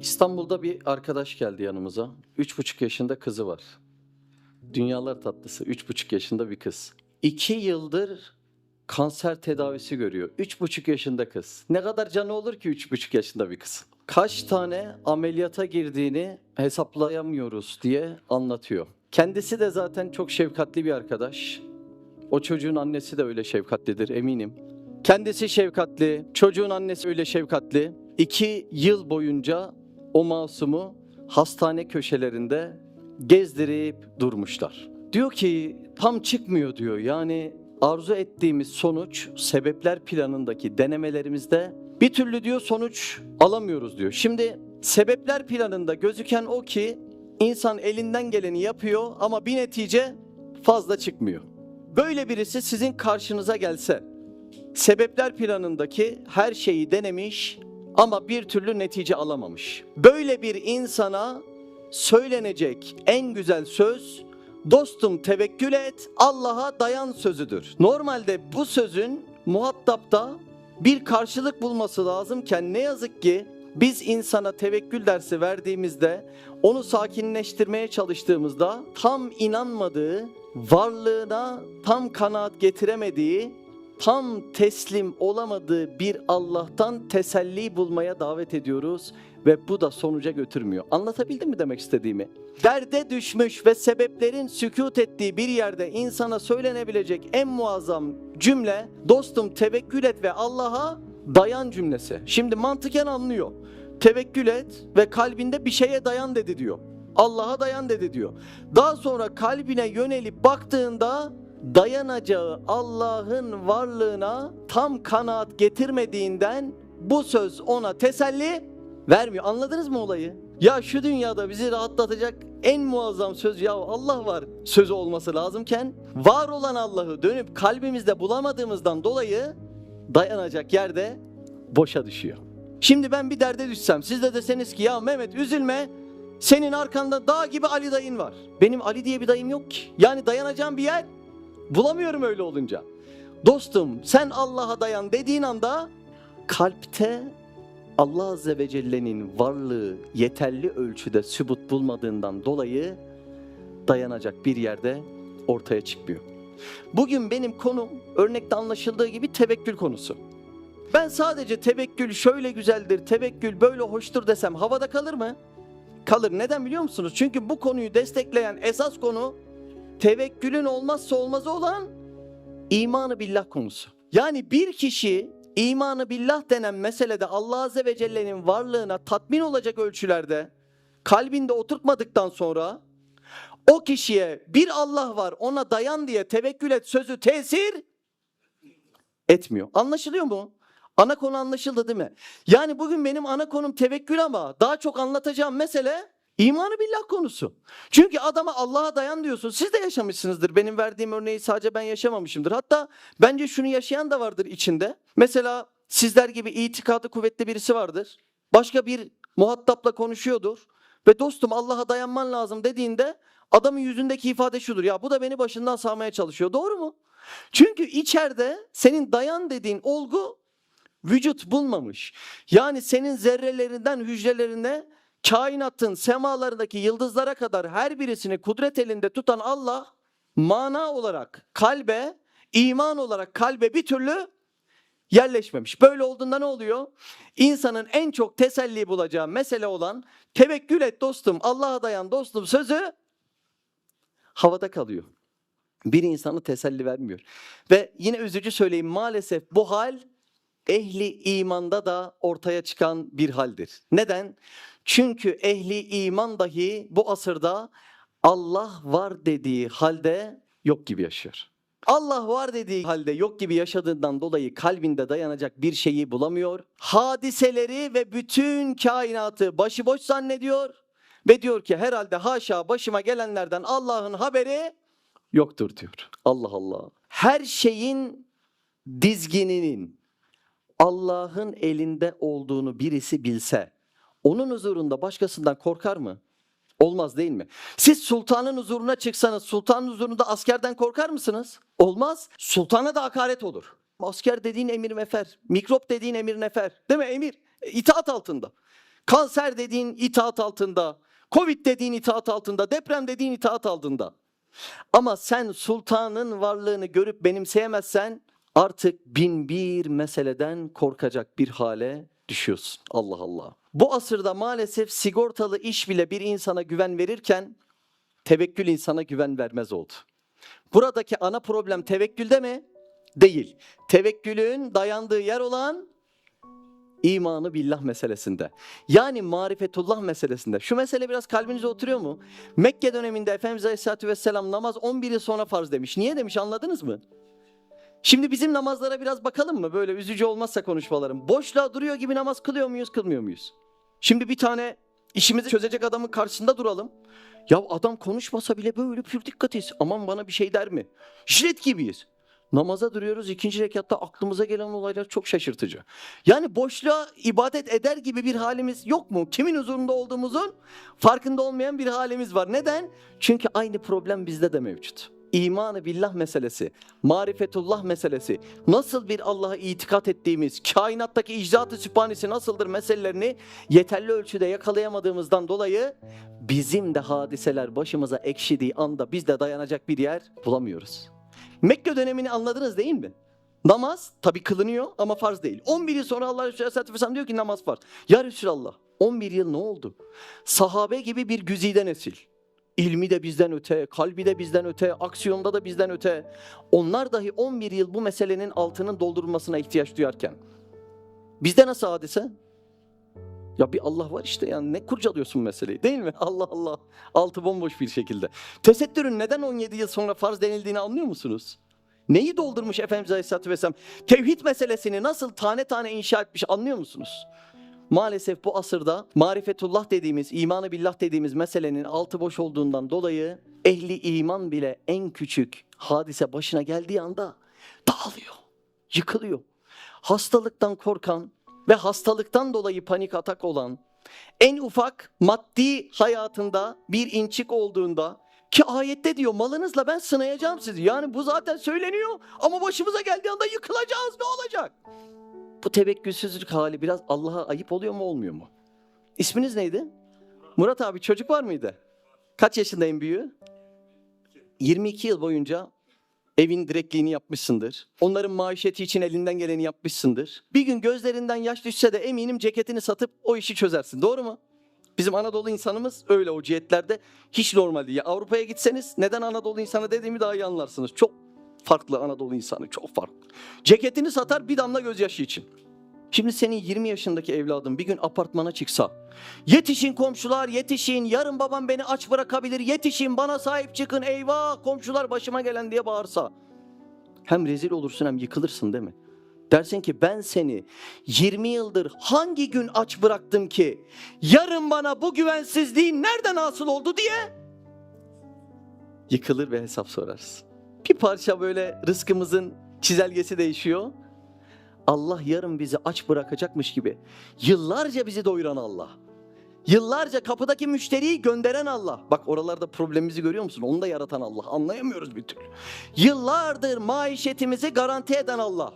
İstanbul'da bir arkadaş geldi yanımıza. 3,5 yaşında kızı var. Dünyalar tatlısı. 3,5 yaşında bir kız. 2 yıldır kanser tedavisi görüyor. 3,5 yaşında kız. Ne kadar canı olur ki 3,5 yaşında bir kız? Kaç tane ameliyata girdiğini hesaplayamıyoruz diye anlatıyor. Kendisi de zaten çok şefkatli bir arkadaş. O çocuğun annesi de öyle şefkatlidir eminim. Kendisi şefkatli, çocuğun annesi öyle şefkatli. 2 yıl boyunca o masumu hastane köşelerinde gezdirip durmuşlar. Diyor ki tam çıkmıyor diyor. Yani arzu ettiğimiz sonuç sebepler planındaki denemelerimizde bir türlü diyor sonuç alamıyoruz diyor. Şimdi sebepler planında gözüken o ki insan elinden geleni yapıyor ama bir netice fazla çıkmıyor. Böyle birisi sizin karşınıza gelse, sebepler planındaki her şeyi denemiş ama bir türlü netice alamamış. Böyle bir insana söylenecek en güzel söz, dostum tevekkül et, Allah'a dayan sözüdür. Normalde bu sözün muhatapta bir karşılık bulması lazımken ne yazık ki biz insana tevekkül dersi verdiğimizde, onu sakinleştirmeye çalıştığımızda tam inanmadığı, varlığına tam kanaat getiremediği, tam teslim olamadığı bir Allah'tan teselli bulmaya davet ediyoruz ve bu da sonuca götürmüyor. Anlatabildim mi demek istediğimi? Derde düşmüş ve sebeplerin sükût ettiği bir yerde insana söylenebilecek en muazzam cümle, dostum tevekkül et ve Allah'a dayan cümlesi. Şimdi mantıken anlıyor. Tevekkül et ve kalbinde bir şeye dayan dedi diyor. Allah'a dayan dedi diyor. Daha sonra kalbine yönelip baktığında dayanacağı Allah'ın varlığına tam kanaat getirmediğinden bu söz ona teselli vermiyor. Anladınız mı olayı? Ya şu dünyada bizi rahatlatacak en muazzam söz ya Allah var sözü olması lazımken var olan Allah'ı dönüp kalbimizde bulamadığımızdan dolayı dayanacak yerde boşa düşüyor. Şimdi ben bir derde düşsem, siz de deseniz ki ya Mehmet üzülme, senin arkanda dağ gibi Ali dayın var. Benim Ali diye bir dayım yok ki. Yani dayanacağım bir yer bulamıyorum öyle olunca. Dostum sen Allah'a dayan dediğin anda kalpte Allah Azze ve Celle'nin varlığı yeterli ölçüde sübut bulmadığından dolayı dayanacak bir yerde ortaya çıkmıyor. Bugün benim konum örnekte anlaşıldığı gibi tevekkül konusu. Ben sadece tevekkül şöyle güzeldir, tevekkül böyle hoştur desem havada kalır mı? Kalır. Neden biliyor musunuz? Çünkü bu konuyu destekleyen esas konu tevekkülün olmazsa olmazı olan imanı billah konusu. Yani bir kişi imanı billah denen meselede Allah Azze ve Celle'nin varlığına tatmin olacak ölçülerde kalbinde oturtmadıktan sonra o kişiye bir Allah var ona dayan diye tevekkül et sözü tesir etmiyor. Anlaşılıyor mu? Ana konu anlaşıldı değil mi? Yani bugün benim ana konum tevekkül ama daha çok anlatacağım mesele imanı billah konusu. Çünkü adama Allah'a dayan diyorsun. Siz de yaşamışsınızdır. Benim verdiğim örneği sadece ben yaşamamışımdır. Hatta bence şunu yaşayan da vardır içinde. Mesela sizler gibi itikadı kuvvetli birisi vardır. Başka bir muhatapla konuşuyordur. Ve dostum Allah'a dayanman lazım dediğinde adamın yüzündeki ifade şudur. Ya bu da beni başından sağmaya çalışıyor. Doğru mu? Çünkü içeride senin dayan dediğin olgu vücut bulmamış. Yani senin zerrelerinden hücrelerine, kainatın semalarındaki yıldızlara kadar her birisini kudret elinde tutan Allah, mana olarak kalbe, iman olarak kalbe bir türlü yerleşmemiş. Böyle olduğunda ne oluyor? İnsanın en çok teselli bulacağı mesele olan tevekkül et dostum, Allah'a dayan dostum sözü havada kalıyor. Bir insanı teselli vermiyor. Ve yine üzücü söyleyeyim, maalesef bu hal ehli imanda da ortaya çıkan bir haldir. Neden? Çünkü ehli iman dahi bu asırda Allah var dediği halde yok gibi yaşıyor. Allah var dediği halde yok gibi yaşadığından dolayı kalbinde dayanacak bir şeyi bulamıyor. Hadiseleri ve bütün kainatı başıboş zannediyor ve diyor ki herhalde haşa başıma gelenlerden Allah'ın haberi yoktur diyor. Allah Allah. Her şeyin dizgininin Allah'ın elinde olduğunu birisi bilse, onun huzurunda başkasından korkar mı? Olmaz değil mi? Siz sultanın huzuruna çıksanız, sultanın huzurunda askerden korkar mısınız? Olmaz. Sultana da hakaret olur. Asker dediğin emir mefer, mikrop dediğin emir nefer. Değil mi emir? İtaat altında. Kanser dediğin itaat altında, Covid dediğin itaat altında, deprem dediğin itaat altında. Ama sen sultanın varlığını görüp benimseyemezsen artık bin bir meseleden korkacak bir hale düşüyorsun. Allah Allah. Bu asırda maalesef sigortalı iş bile bir insana güven verirken tevekkül insana güven vermez oldu. Buradaki ana problem tevekkülde mi? Değil. Tevekkülün dayandığı yer olan imanı billah meselesinde. Yani marifetullah meselesinde. Şu mesele biraz kalbinize oturuyor mu? Mekke döneminde Efendimiz Aleyhisselatü Vesselam namaz 11 yıl sonra farz demiş. Niye demiş, anladınız mı? Şimdi bizim namazlara biraz bakalım mı? Böyle üzücü olmazsa konuşmalarım. Boşluğa duruyor gibi namaz kılıyor muyuz, kılmıyor muyuz? Şimdi bir tane işimizi çözecek adamın karşısında duralım. Ya adam konuşmasa bile böyle pür dikkatiz. Aman bana bir şey der mi? Jilet gibiyiz. Namaza duruyoruz, ikinci rekatta aklımıza gelen olaylar çok şaşırtıcı. Yani boşluğa ibadet eder gibi bir halimiz yok mu? Kimin huzurunda olduğumuzun farkında olmayan bir halimiz var. Neden? Çünkü aynı problem bizde de mevcut. İmanı billah meselesi, marifetullah meselesi, nasıl bir Allah'a itikat ettiğimiz, kainattaki icraat-ı sübhanesi nasıldır meselelerini yeterli ölçüde yakalayamadığımızdan dolayı bizim de hadiseler başımıza ekşidiği anda biz de dayanacak bir yer bulamıyoruz. Mekke dönemini anladınız değil mi? Namaz tabii kılınıyor ama farz değil. 11 yıl sonra Allah Resulü Aleyhisselatü Vesselam diyor ki namaz farz. Ya Resulallah 11 yıl ne oldu? Sahabe gibi bir güzide nesil. İlmi de bizden öte, kalbi de bizden öte, aksiyonda da bizden öte. Onlar dahi 11 yıl bu meselenin altının doldurulmasına ihtiyaç duyarken. Bizde nasıl hadise? Ya bir Allah var işte, yani ne kurcalıyorsun meseleyi değil mi? Allah Allah. Altı bomboş bir şekilde. Tesettürün neden 17 yıl sonra farz denildiğini anlıyor musunuz? Neyi doldurmuş Efendimiz Aleyhisselatü Vesselam? Tevhid meselesini nasıl tane tane inşa etmiş anlıyor musunuz? Maalesef bu asırda marifetullah dediğimiz, imanı billah dediğimiz meselenin altı boş olduğundan dolayı ehli iman bile en küçük hadise başına geldiği anda dağılıyor, yıkılıyor. Hastalıktan korkan ve hastalıktan dolayı panik atak olan, en ufak maddi hayatında bir inçik olduğunda, ki ayette diyor malınızla ben sınayacağım sizi. Yani bu zaten söyleniyor ama başımıza geldiği anda yıkılacağız, ne olacak? Bu tevekkülsüzlük hali biraz Allah'a ayıp oluyor mu, olmuyor mu? İsminiz neydi? Murat abi, çocuk var mıydı? Kaç yaşında en büyüğü? 22 yıl boyunca evin direkliğini yapmışsındır. Onların maişeti için elinden geleni yapmışsındır. Bir gün gözlerinden yaş düşse de eminim ceketini satıp o işi çözersin. Doğru mu? Bizim Anadolu insanımız öyle o cihetlerde hiç normal değil. Avrupa'ya gitseniz neden Anadolu insanı dediğimi daha iyi anlarsınız. Çok farklı Anadolu insanı, çok farklı. Ceketini satar bir damla gözyaşı için. Şimdi senin 20 yaşındaki evladın bir gün apartmana çıksa, yetişin komşular yetişin, yarın babam beni aç bırakabilir, yetişin bana sahip çıkın, eyvah komşular başıma gelen diye bağırsa, hem rezil olursun hem yıkılırsın değil mi? Dersin ki ben seni 20 yıldır hangi gün aç bıraktım ki yarın bana bu güvensizliğin nereden hasıl oldu diye yıkılır ve hesap sorarız. Bir parça böyle rızkımızın çizelgesi değişiyor. Allah yarın bizi aç bırakacakmış gibi yıllarca bizi doyuran Allah. Yıllarca kapıdaki müşteriyi gönderen Allah. Bak oralarda problemimizi görüyor musun? Onu da yaratan Allah. Anlayamıyoruz bir türlü. Yıllardır maişetimizi garanti eden Allah.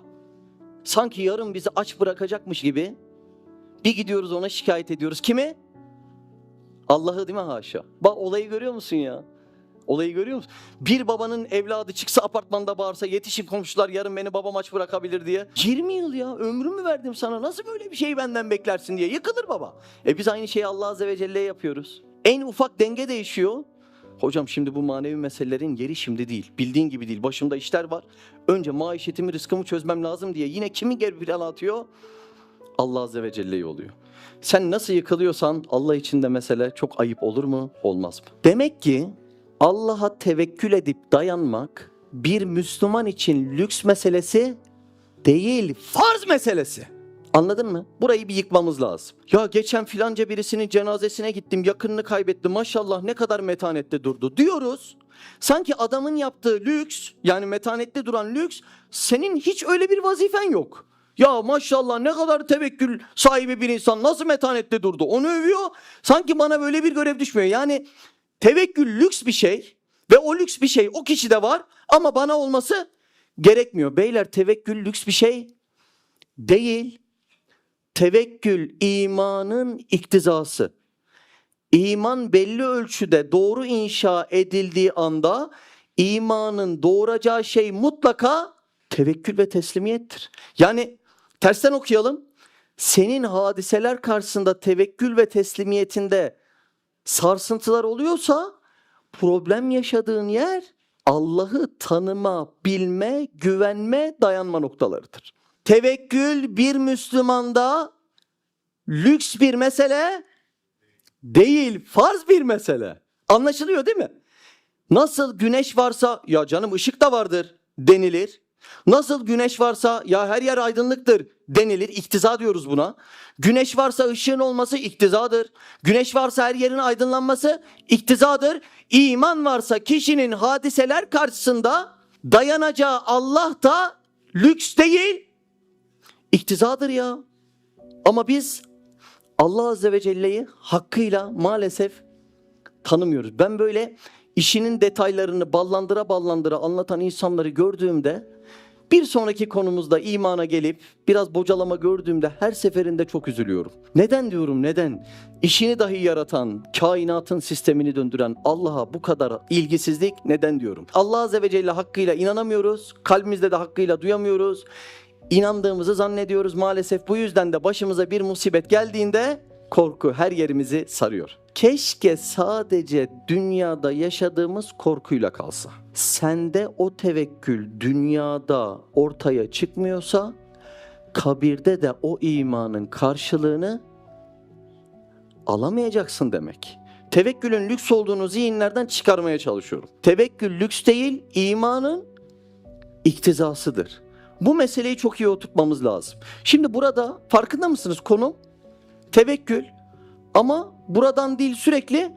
Sanki yarın bizi aç bırakacakmış gibi bir gidiyoruz ona şikayet ediyoruz. Kimi? Allah'ı değil mi, haşa? Bak olayı görüyor musun ya? Olayı görüyor musun? Bir babanın evladı çıksa apartmanda bağırsa yetişin komşular yarın beni babam aç bırakabilir diye. 20 yıl ya, ömrümü verdim sana, nasıl böyle bir şey benden beklersin diye yıkılır baba. Biz aynı şeyi Allah Azze ve Celle'ye yapıyoruz. En ufak denge değişiyor. Hocam şimdi bu manevi meselelerin yeri şimdi değil. Bildiğin gibi değil. Başımda işler var. Önce maişetimi, rızkımı çözmem lazım diye yine kimi geri plana atıyor? Allah Azze ve Celle'yi oluyor. Sen nasıl yıkılıyorsan Allah için de mesele çok ayıp olur mu? Olmaz mı? Demek ki Allah'a tevekkül edip dayanmak bir Müslüman için lüks meselesi değil, farz meselesi. Anladın mı? Burayı bir yıkmamız lazım. Ya geçen filanca birisinin cenazesine gittim, yakınını kaybettim, maşallah ne kadar metanette durdu diyoruz. Sanki adamın yaptığı lüks, yani metanette duran lüks, senin hiç öyle bir vazifen yok. Ya maşallah ne kadar tevekkül sahibi bir insan, nasıl metanette durdu, onu övüyor. Sanki bana böyle bir görev düşmüyor. Yani tevekkül lüks bir şey ve o lüks bir şey o kişide var ama bana olması gerekmiyor. Beyler, tevekkül lüks bir şey değil. Tevekkül imanın iktizası. İman belli ölçüde doğru inşa edildiği anda imanın doğuracağı şey mutlaka tevekkül ve teslimiyettir. Yani tersten okuyalım. Senin hadiseler karşısında tevekkül ve teslimiyetinde sarsıntılar oluyorsa problem yaşadığın yer Allah'ı tanıma, bilme, güvenme, dayanma noktalarıdır. Tevekkül bir Müslümanda lüks bir mesele değil, farz bir mesele. Anlaşılıyor değil mi? Nasıl güneş varsa ya canım ışık da vardır denilir. Nasıl güneş varsa ya her yer aydınlıktır denilir. İktiza diyoruz buna. Güneş varsa ışığın olması iktizadır. Güneş varsa her yerin aydınlanması iktizadır. İman varsa kişinin hadiseler karşısında dayanacağı Allah da lüks değil, iktizadır ya. Ama biz Allah Azze ve Celle'yi hakkıyla maalesef tanımıyoruz. Ben böyle işinin detaylarını ballandıra ballandıra anlatan insanları gördüğümde, bir sonraki konumuzda imana gelip biraz bocalama gördüğümde her seferinde çok üzülüyorum. Neden diyorum, neden? İşini dahi yaratan, kainatın sistemini döndüren Allah'a bu kadar ilgisizlik neden diyorum. Allah Azze ve Celle hakkıyla inanamıyoruz, kalbimizde de hakkıyla duyamıyoruz. İnandığımızı zannediyoruz maalesef. Bu yüzden de başımıza bir musibet geldiğinde korku her yerimizi sarıyor. Keşke sadece dünyada yaşadığımız korkuyla kalsa. Sende o tevekkül dünyada ortaya çıkmıyorsa, kabirde de o imanın karşılığını alamayacaksın demek. Tevekkülün lüks olduğunu zihinlerden çıkarmaya çalışıyorum. Tevekkül lüks değil, imanın iktizasıdır. Bu meseleyi çok iyi oturtmamız lazım. Şimdi burada farkında mısınız, konu tevekkül, ama buradan değil, sürekli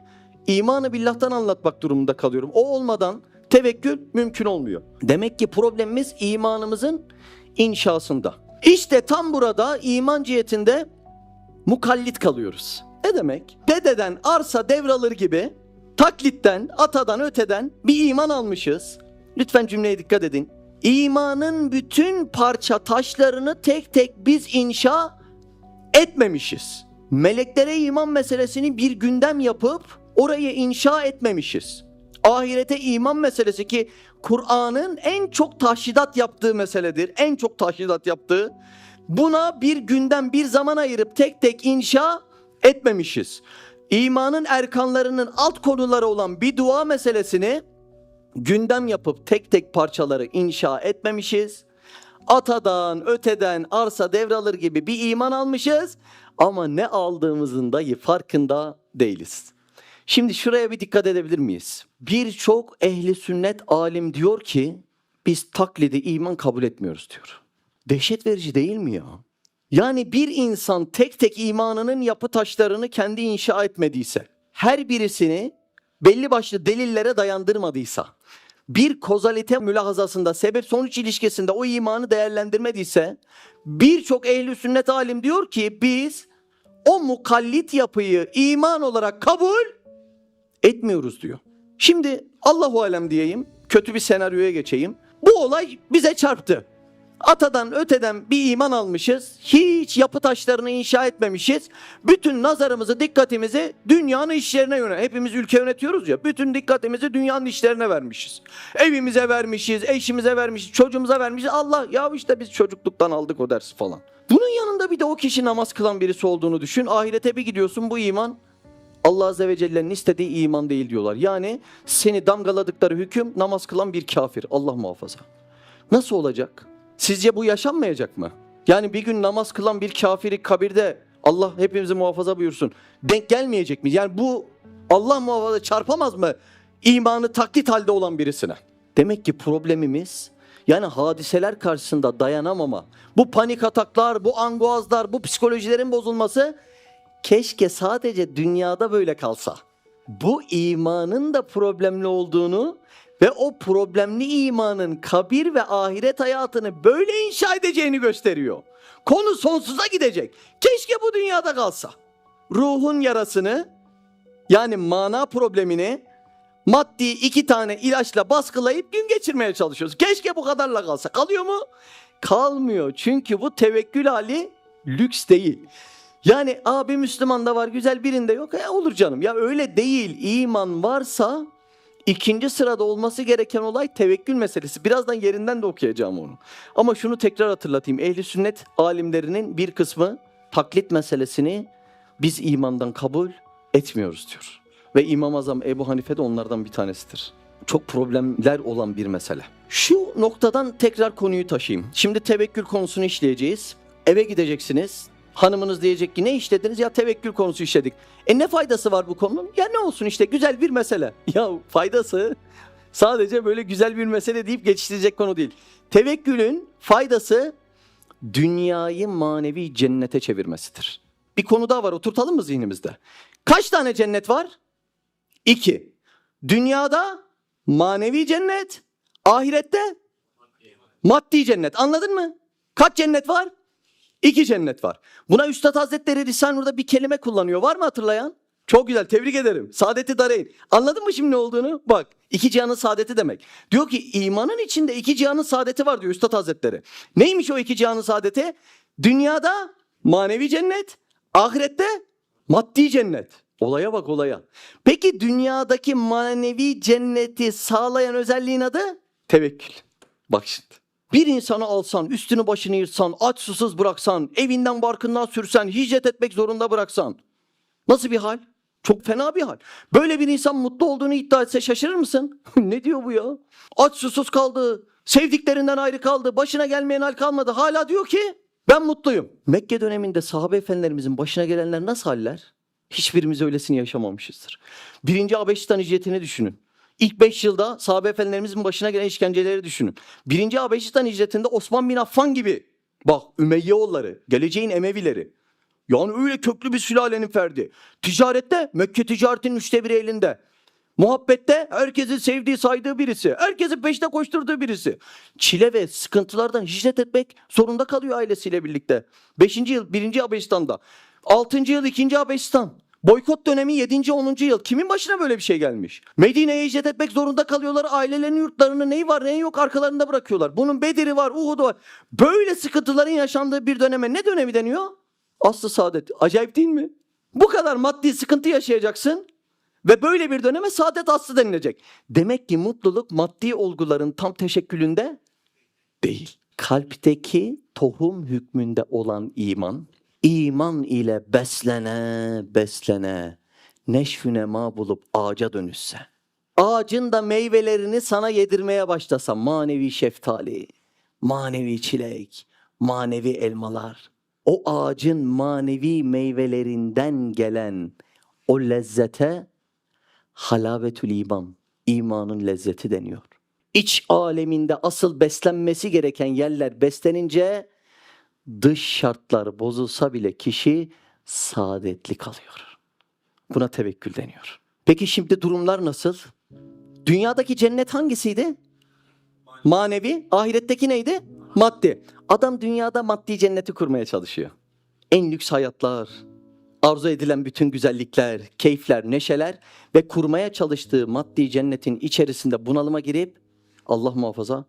imanı billah'tan anlatmak durumunda kalıyorum. O olmadan tevekkül mümkün olmuyor. Demek ki problemimiz imanımızın inşasında. İşte tam burada iman cihetinde mukallit kalıyoruz. Ne demek? Dededen arsa devralır gibi taklitten, atadan, öteden bir iman almışız. Lütfen cümleye dikkat edin. İmanın bütün parça taşlarını tek tek biz inşa etmemişiz. Meleklere iman meselesini bir gündem yapıp orayı inşa etmemişiz. Ahirete iman meselesi, ki Kur'an'ın en çok tahşidat yaptığı meseledir. En çok tahşidat yaptığı. Buna bir gündem, bir zaman ayırıp tek tek inşa etmemişiz. İmanın erkanlarının alt konuları olan bir dua meselesini gündem yapıp tek tek parçaları inşa etmemişiz. Atadan, öteden arsa devralır gibi bir iman almışız ama ne aldığımızın dahi farkında değiliz. Şimdi şuraya bir dikkat edebilir miyiz? Birçok ehli sünnet alim diyor ki biz taklidi iman kabul etmiyoruz diyor. Dehşet verici değil mi ya? Yani bir insan tek tek imanının yapı taşlarını kendi inşa etmediyse, her birisini belli başlı delillere dayandırmadıysa, bir kozalite mülahazasında, sebep sonuç ilişkisinde o imanı değerlendirmediyse, birçok ehl-i sünnet alim diyor ki biz o mukallit yapıyı iman olarak kabul etmiyoruz diyor. Şimdi Allahu alem diyeyim, kötü bir senaryoya geçeyim. Bu olay bize çarptı. Atadan öteden bir iman almışız. Hiç yapı taşlarını inşa etmemişiz. Bütün nazarımızı, dikkatimizi dünyanın işlerine yönel. Hepimiz ülke yönetiyoruz ya. Bütün dikkatimizi dünyanın işlerine vermişiz. Evimize vermişiz, eşimize vermişiz, çocuğumuza vermişiz. Allah ya işte biz çocukluktan aldık o dersi falan. Bunun yanında bir de o kişi namaz kılan birisi olduğunu düşün. Ahirete bir gidiyorsun, bu iman Allah Azze ve Celle'nin istediği iman değil diyorlar. Yani seni damgaladıkları hüküm namaz kılan bir kafir. Allah muhafaza. Nasıl olacak? Sizce bu yaşanmayacak mı? Yani bir gün namaz kılan bir kafiri kabirde, Allah hepimizi muhafaza buyursun, denk gelmeyecek mi? Yani bu Allah muhafaza çarpamaz mı imanı taklit halde olan birisine? Demek ki problemimiz, yani hadiseler karşısında dayanamama, bu panik ataklar, bu angoazlar, bu psikolojilerin bozulması keşke sadece dünyada böyle kalsa. Bu imanın da problemli olduğunu ve o problemli imanın kabir ve ahiret hayatını böyle inşa edeceğini gösteriyor. Konu sonsuza gidecek. Keşke bu dünyada kalsa. Ruhun yarasını, yani mana problemini maddi 2 tane ilaçla baskılayıp gün geçirmeye çalışıyoruz. Keşke bu kadarla kalsa. Kalıyor mu? Kalmıyor. Çünkü bu tevekkül hali Lüks değil. Yani bir Müslüman da var, güzel birinde yok. Olur canım. Ya öyle değil. İman varsa ikinci sırada olması gereken olay tevekkül meselesi. Birazdan yerinden de okuyacağım onu. Ama şunu tekrar hatırlatayım. Ehli sünnet alimlerinin bir kısmı taklit meselesini biz imandan kabul etmiyoruz diyor. Ve İmam-ı Azam Ebu Hanife de onlardan bir tanesidir. Çok problemler olan bir mesele. Şu noktadan tekrar konuyu taşıyayım. Şimdi tevekkül konusunu işleyeceğiz. Eve gideceksiniz. Hanımınız diyecek ki ne işlediniz? Ya tevekkül konusu işledik. Ne faydası var bu konunun? Ya ne olsun işte güzel bir mesele. Ya faydası sadece böyle güzel bir mesele deyip geçiştirecek konu değil. Tevekkülün faydası dünyayı manevi cennete çevirmesidir. Bir konu daha var, oturtalım mı zihnimizde? Kaç tane cennet var? 2. Dünyada manevi cennet, ahirette maddi cennet. Anladın mı? Kaç cennet var? 2 cennet var. Buna Üstad Hazretleri Risale-i Nur'da bir kelime kullanıyor. Var mı hatırlayan? Çok güzel, tebrik ederim. Saadeti dareyn. Anladın mı şimdi ne olduğunu? Bak, 2 cihanın saadeti demek. Diyor ki imanın içinde 2 cihanın saadeti var diyor Üstad Hazretleri. Neymiş o 2 cihanın saadeti? Dünyada manevi cennet, ahirette maddi cennet. Olaya bak, olaya. Peki dünyadaki manevi cenneti sağlayan özelliğin adı? Tevekkül. Bak şimdi. Bir insanı alsan, üstünü başını yırtsan, aç susuz bıraksan, evinden barkından sürsen, hicret etmek zorunda bıraksan. Nasıl bir hal? Çok fena bir hal. Böyle bir insan mutlu olduğunu iddia etse şaşırır mısın? Ne diyor bu ya? Aç susuz kaldı, sevdiklerinden ayrı kaldı, başına gelmeyen hal kalmadı. Hala diyor ki ben mutluyum. Mekke döneminde sahabe efendilerimizin başına gelenler nasıl haller? Hiçbirimiz öylesini yaşamamışızdır. 1. Habeşistan hicretini düşünün. İlk 5 yılda sahabe efendilerimizin başına gelen işkenceleri düşünün. 1. Habeşistan hicretinde Osman bin Affan gibi, bak Ümeyyeoğulları, geleceğin Emevileri. Yani öyle köklü bir sülalenin ferdi. Ticarette Mekke ticaretinin 1/3 elinde. Muhabbette herkesin sevdiği, saydığı birisi. Herkesin peşine koşturduğu birisi. Çile ve sıkıntılardan hicret etmek zorunda kalıyor ailesiyle birlikte. 5. yıl 1. Habeşistan'da. 6. yıl 2. Habeşistan. Boykot dönemi 7. 10. yıl. Kimin başına böyle bir şey gelmiş? Medine'ye hicret etmek zorunda kalıyorlar. Ailelerini, yurtlarını, neyi var neyi yok arkalarında bırakıyorlar. Bunun Bedir'i var, Uhud'u var. Böyle sıkıntıların yaşandığı bir döneme ne dönemi deniyor? Asr-ı saadet. Acayip değil mi? Bu kadar maddi sıkıntı yaşayacaksın ve böyle bir döneme saadet asrı denilecek. Demek ki mutluluk maddi olguların tam teşekkülünde değil. Kalpteki tohum hükmünde olan iman, iman ile beslene, neşfüne ma bulup ağaca dönüşse, ağacın da meyvelerini sana yedirmeye başlasa, manevi şeftali, manevi çilek, manevi elmalar, o ağacın manevi meyvelerinden gelen o lezzete halavetül iman, imanın lezzeti deniyor. İç aleminde asıl beslenmesi gereken yerler beslenince dış şartlar bozulsa bile kişi saadetli kalıyor. Buna tevekkül deniyor. Peki şimdi durumlar nasıl? Dünyadaki cennet hangisiydi? Manevi. Ahiretteki neydi? Maddi. Adam dünyada maddi cenneti kurmaya çalışıyor. En lüks hayatlar, arzu edilen bütün güzellikler, keyifler, neşeler ve kurmaya çalıştığı maddi cennetin içerisinde bunalıma girip Allah muhafaza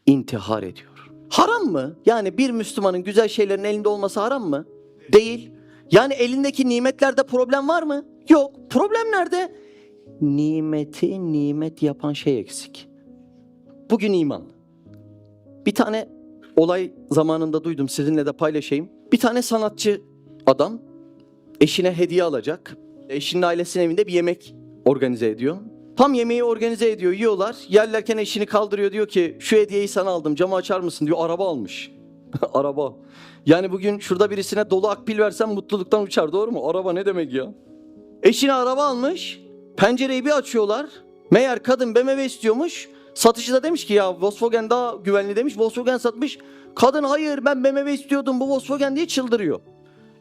intihar ediyor. Haram mı? Yani bir Müslümanın güzel şeylerin elinde olması haram mı? Değil. Yani elindeki nimetlerde problem var mı? Yok. Problem nerede? Nimeti nimet yapan şey eksik. Bugün iman. Bir tane olay zamanında duydum, sizinle de paylaşayım. Bir tane sanatçı adam eşine hediye alacak. Eşinin ailesinin evinde bir yemek organize ediyor. Tam yemeği organize ediyor, yiyorlar. Yerlerken eşini kaldırıyor, diyor ki şu hediyeyi sana aldım, camı açar mısın diyor. Araba almış. Araba. Yani bugün şurada birisine dolu akbil versen mutluluktan uçar, doğru mu? Araba ne demek ya? Eşine araba almış. Pencereyi bir açıyorlar. Meğer kadın BMW istiyormuş. Satıcı da demiş ki ya Volkswagen daha güvenli demiş. Volkswagen satmış. Kadın hayır ben BMW istiyordum bu Volkswagen diye çıldırıyor.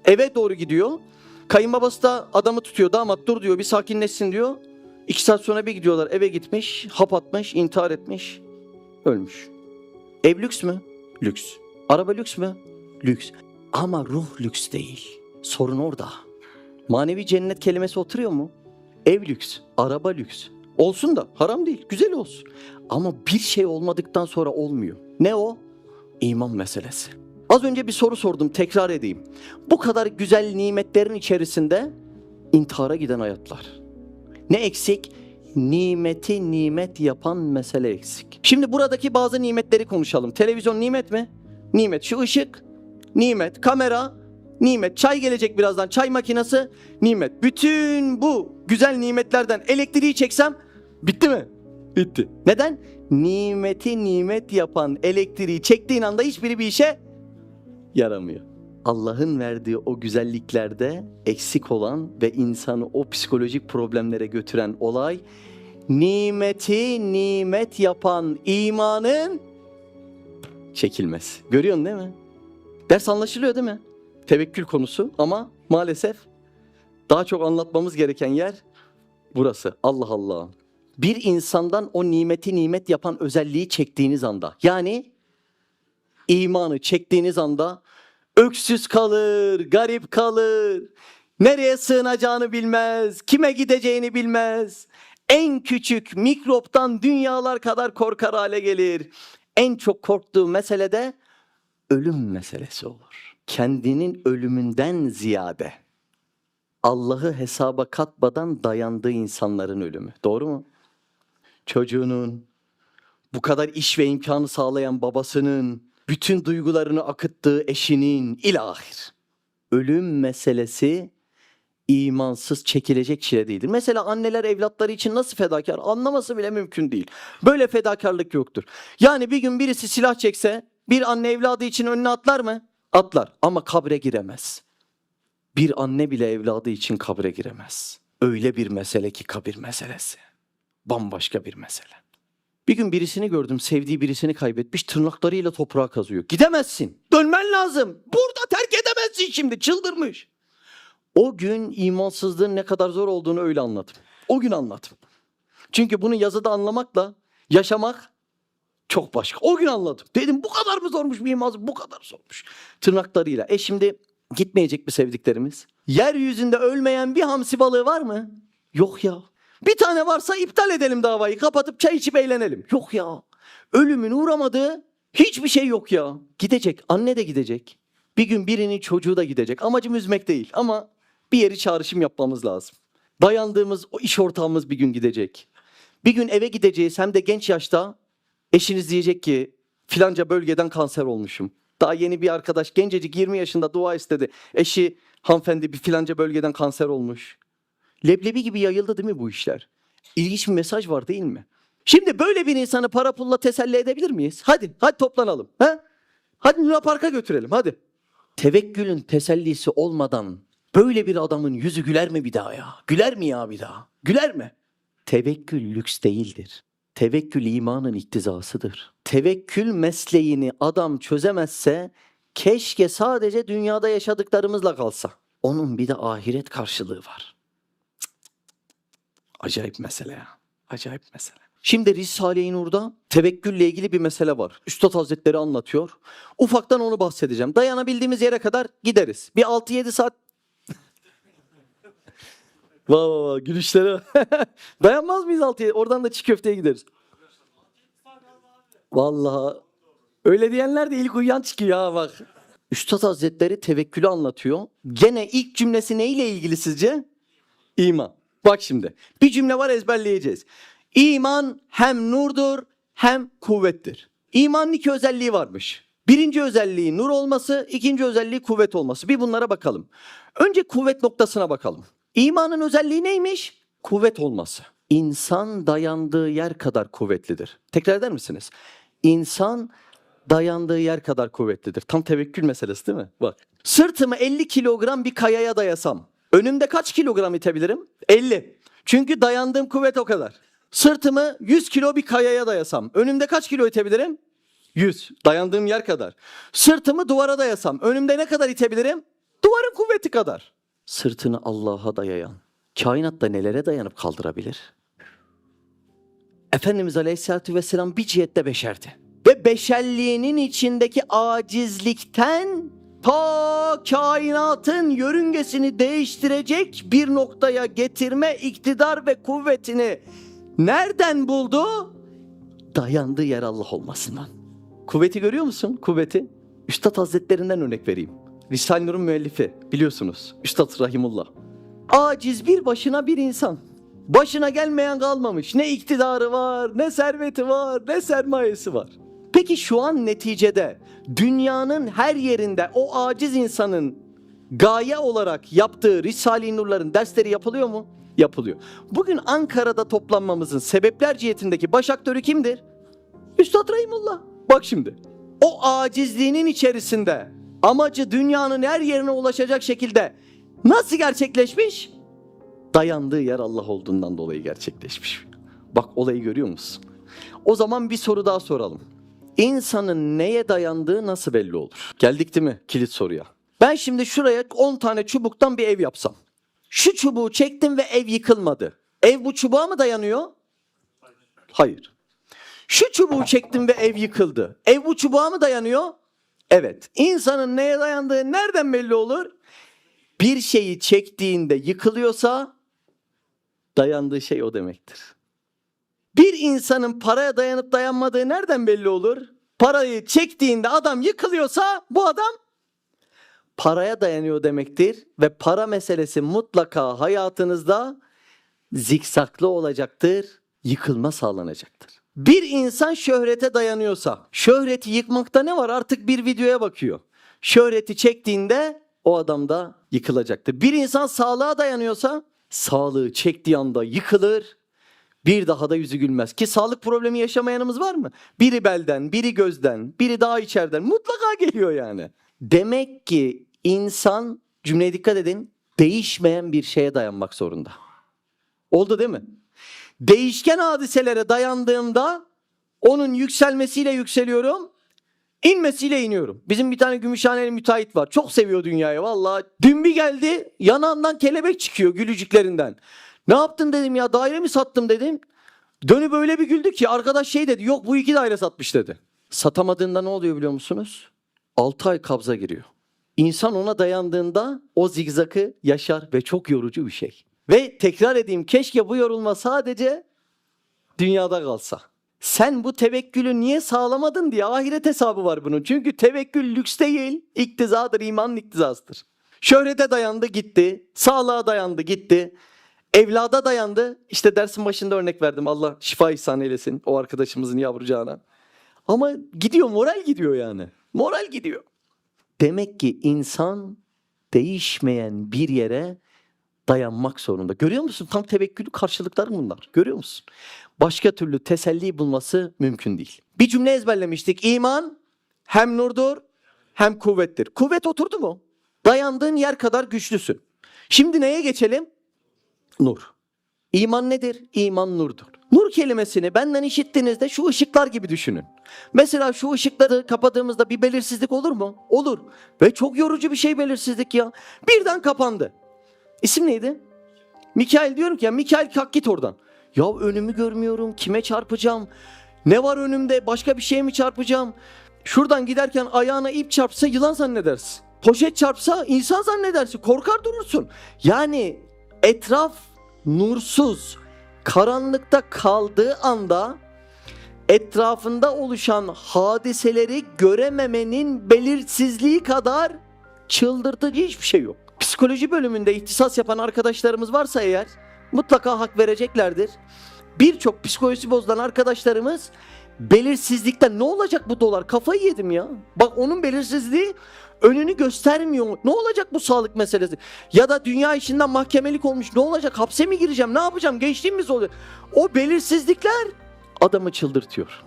Eve doğru gidiyor. Kayınbabası da adamı tutuyor. Damat dur diyor, bir sakinleşsin diyor. 2 saat sonra bir gidiyorlar, eve gitmiş, hap atmış, intihar etmiş, ölmüş. Ev lüks mü? Lüks. Araba lüks mü? Lüks. Ama ruh lüks değil. Sorun orada. Manevi cennet kelimesi oturuyor mu? Ev lüks, araba lüks. Olsun da haram değil, güzel olsun. Ama bir şey olmadıktan sonra olmuyor. Ne o? İman meselesi. Az önce bir soru sordum, tekrar edeyim. Bu kadar güzel nimetlerin içerisinde intihara giden hayatlar. Ne eksik? Nimeti nimet yapan mesele eksik. Şimdi buradaki bazı nimetleri konuşalım. Televizyon nimet mi? Nimet. Şu ışık nimet. Kamera nimet. Çay gelecek birazdan. Çay makinesi nimet. Bütün bu güzel nimetlerden elektriği çeksem bitti mi? Bitti. Neden? Nimeti nimet yapan elektriği çektiğin anda hiçbiri bir işe yaramıyor. Allah'ın verdiği o güzelliklerde eksik olan ve insanı o psikolojik problemlere götüren olay, nimeti nimet yapan imanın çekilmesi. Görüyorsun değil mi? Ders anlaşılıyor değil mi? Tevekkül konusu ama maalesef daha çok anlatmamız gereken yer burası. Allah Allah. Bir insandan o nimeti nimet yapan özelliği çektiğiniz anda, yani imanı çektiğiniz anda öksüz kalır, garip kalır, nereye sığınacağını bilmez, kime gideceğini bilmez. En küçük mikroptan dünyalar kadar korkar hale gelir. En çok korktuğu mesele de ölüm meselesi olur. Kendinin ölümünden ziyade Allah'ı hesaba katmadan dayandığı insanların ölümü. Doğru mu? Çocuğunun, bu kadar iş ve imkanı sağlayan babasının, bütün duygularını akıttığı eşinin ilahir. Ölüm meselesi imansız çekilecek çile değildir. Mesela anneler evlatları için nasıl fedakar, anlaması bile mümkün değil. Böyle fedakarlık yoktur. Yani bir gün birisi silah çekse bir anne evladı için önüne atlar mı? Atlar ama kabre giremez. Bir anne bile evladı için kabre giremez. Öyle bir mesele ki kabir meselesi. Bambaşka bir mesele. Bir gün birisini gördüm, sevdiği birisini kaybetmiş, tırnaklarıyla toprağa kazıyor. Gidemezsin, dönmen lazım. Burada terk edemezsin şimdi, çıldırmış. O gün imansızlığın ne kadar zor olduğunu öyle anladım. O gün anladım. Çünkü bunu yazıda anlamakla yaşamak çok başka. O gün anladım. Dedim bu kadar mı zormuş bir imansızlık, bu kadar zormuş. Tırnaklarıyla. Şimdi gitmeyecek mi sevdiklerimiz? Yeryüzünde ölmeyen bir hamsi balığı var mı? Yok ya. Bir tane varsa iptal edelim davayı, kapatıp çay içip eğlenelim. Yok ya. Ölümün uğramadığı hiçbir şey yok ya. Gidecek, anne de gidecek. Bir gün birinin çocuğu da gidecek. Amacım üzmek değil ama bir yeri çağrışım yapmamız lazım. Dayandığımız o iş ortağımız bir gün gidecek. Bir gün eve gideceğiz, hem de genç yaşta. Eşiniz diyecek ki filanca bölgeden kanser olmuşum. Daha yeni bir arkadaş, gencecik 20 yaşında dua istedi. Eşi hanımefendi bir filanca bölgeden kanser olmuş. Leblebi gibi yayıldı değil mi bu işler? İlginç bir mesaj var değil mi? Şimdi böyle bir insanı para pulla teselli edebilir miyiz? Hadi toplanalım. Hadi Luna Park'a götürelim hadi. Tevekkülün tesellisi olmadan böyle bir adamın yüzü güler mi bir daha ya? Güler mi ya bir daha? Güler mi? Tevekkül lüks değildir. Tevekkül imanın iktizasıdır. Tevekkül mesleğini adam çözemezse keşke sadece dünyada yaşadıklarımızla kalsa. Onun bir de ahiret karşılığı var. Acayip mesele ya. Acayip mesele. Şimdi Risale-i Nur'da tevekkülle ilgili bir mesele var. Üstad Hazretleri anlatıyor. Ufaktan onu bahsedeceğim. Dayanabildiğimiz yere kadar gideriz. Bir 6-7 saat. Vay gülüşlere. Dayanmaz mıyız 6-7? Oradan da çiğ köfteye gideriz. Vallahi öyle diyenler de ilk uyuyan çıkıyor ha bak. Üstad Hazretleri tevekkülü anlatıyor. Gene ilk cümlesi neyle ilgili sizce? İman. Bak şimdi bir cümle var, ezberleyeceğiz. İman hem nurdur hem kuvvettir. İmanın iki özelliği varmış. Birinci özelliği nur olması, ikinci özelliği kuvvet olması. Bir bunlara bakalım. Önce kuvvet noktasına bakalım. İmanın özelliği neymiş? Kuvvet olması. İnsan dayandığı yer kadar kuvvetlidir. Tekrar eder misiniz? İnsan dayandığı yer kadar kuvvetlidir. Tam tevekkül meselesi değil mi? Bak. Sırtımı 50 kilogram bir kayaya dayasam, önümde kaç kilogram itebilirim? 50. Çünkü dayandığım kuvvet o kadar. Sırtımı 100 kilo bir kayaya dayasam, önümde kaç kilo itebilirim? 100. Dayandığım yer kadar. Sırtımı duvara dayasam, önümde ne kadar itebilirim? Duvarın kuvveti kadar. Sırtını Allah'a dayayan, kainatta nelere dayanıp kaldırabilir? Efendimiz Aleyhisselatü Vesselam bir cihette beşerdi. Ve beşerliğinin içindeki acizlikten ta kainatın yörüngesini değiştirecek bir noktaya getirme iktidar ve kuvvetini nereden buldu? Dayandığı yer Allah olmasından. Kuvveti görüyor musun? Kuvveti. Üstad Hazretlerinden örnek vereyim. Risale-i Nur'un müellifi biliyorsunuz. Üstad Rahimullah. Aciz bir başına bir insan. Başına gelmeyen kalmamış. Ne iktidarı var, ne serveti var, ne sermayesi var. Peki şu an neticede dünyanın her yerinde o aciz insanın gaye olarak yaptığı Risale-i Nur'ların dersleri yapılıyor mu? Yapılıyor. Bugün Ankara'da toplanmamızın sebepler cihetindeki baş aktörü kimdir? Üstad Rahimullah. Bak şimdi. O acizliğinin içerisinde amacı dünyanın her yerine ulaşacak şekilde nasıl gerçekleşmiş? Dayandığı yer Allah olduğundan dolayı gerçekleşmiş. Bak olayı görüyor musun? O zaman bir soru daha soralım. İnsanın neye dayandığı nasıl belli olur? Geldik değil mi kilit soruya? Ben şimdi şuraya 10 tane çubuktan bir ev yapsam. Şu çubuğu çektim ve ev yıkılmadı. Ev bu çubuğa mı dayanıyor? Hayır. Şu çubuğu çektim ve ev yıkıldı. Ev bu çubuğa mı dayanıyor? Evet. İnsanın neye dayandığı nereden belli olur? Bir şeyi çektiğinde yıkılıyorsa dayandığı şey o demektir. Bir insanın paraya dayanıp dayanmadığı nereden belli olur? Parayı çektiğinde adam yıkılıyorsa bu adam paraya dayanıyor demektir ve para meselesi mutlaka hayatınızda zikzaklı olacaktır, yıkılma sağlanacaktır. Bir insan şöhrete dayanıyorsa, şöhreti yıkmakta ne var? Artık bir videoya bakıyor. Şöhreti çektiğinde o adam da yıkılacaktır. Bir insan sağlığa dayanıyorsa, sağlığı çektiği anda yıkılır, bir daha da yüzü gülmez. Ki sağlık problemi yaşamayanımız var mı? Biri belden, biri gözden, biri daha içeriden mutlaka geliyor yani. Demek ki insan, cümleye dikkat edin, değişmeyen bir şeye dayanmak zorunda. Oldu değil mi? Değişken hadiselere dayandığımda onun yükselmesiyle yükseliyorum, inmesiyle iniyorum. Bizim bir tane Gümüşhaneli müteahhit var. Çok seviyor dünyayı vallahi. Dün bir geldi, yanağından kelebek çıkıyor gülücüklerinden. Ne yaptın dedim ya, daire mi sattım dedim. Dönüp öyle bir güldü ki arkadaş şey dedi, yok bu 2 daire satmış dedi. Satamadığında ne oluyor biliyor musunuz? 6 ay kabza giriyor. İnsan ona dayandığında o zigzakı yaşar ve çok yorucu bir şey. Ve tekrar edeyim, keşke bu yorulma sadece dünyada kalsa. Sen bu tevekkülü niye sağlamadın diye ahiret hesabı var bunun. Çünkü tevekkül lüks değil, iktizadır, imanın iktizasıdır. Şöhrete dayandı gitti, sağlığa dayandı gitti, evlada dayandı. İşte dersin başında örnek verdim, Allah şifa ihsan eylesin o arkadaşımızın yavrucağına. Ama gidiyor, moral gidiyor yani. Moral gidiyor. Demek ki insan değişmeyen bir yere dayanmak zorunda. Görüyor musun? Tam tevekkülü karşılıkları bunlar. Görüyor musun? Başka türlü teselli bulması mümkün değil. Bir cümle ezberlemiştik. İman hem nurdur hem kuvvettir. Kuvvet oturdu mu? Dayandığın yer kadar güçlüsün. Şimdi neye geçelim? Nur. İman nedir? İman nurdur. Nur kelimesini benden işittiğinizde şu ışıklar gibi düşünün. Mesela şu ışıkları kapadığımızda bir belirsizlik olur mu? Olur. Ve çok yorucu bir şey belirsizlik ya. Birden kapandı. İsim neydi? Mikail, diyorum ki ya Mikail kalk git oradan. Ya önümü görmüyorum, kime çarpacağım? Ne var önümde, başka bir şeye mi çarpacağım? Şuradan giderken ayağına ip çarpsa yılan zannedersin. Poşet çarpsa insan zannedersin, korkar durursun. Yani etraf nursuz, karanlıkta kaldığı anda etrafında oluşan hadiseleri görememenin belirsizliği kadar çıldırtıcı hiçbir şey yok. Psikoloji bölümünde ihtisas yapan arkadaşlarımız varsa eğer mutlaka hak vereceklerdir. Birçok psikolojisi bozulan arkadaşlarımız belirsizlikten ne olacak bu dolar, kafayı yedim ya. Bak onun belirsizliği önünü göstermiyor. Ne olacak bu sağlık meselesi? Ya da dünya işinden mahkemelik olmuş, ne olacak, hapse mi gireceğim, ne yapacağım, gençliğim mi olacak? O belirsizlikler adamı çıldırtıyor.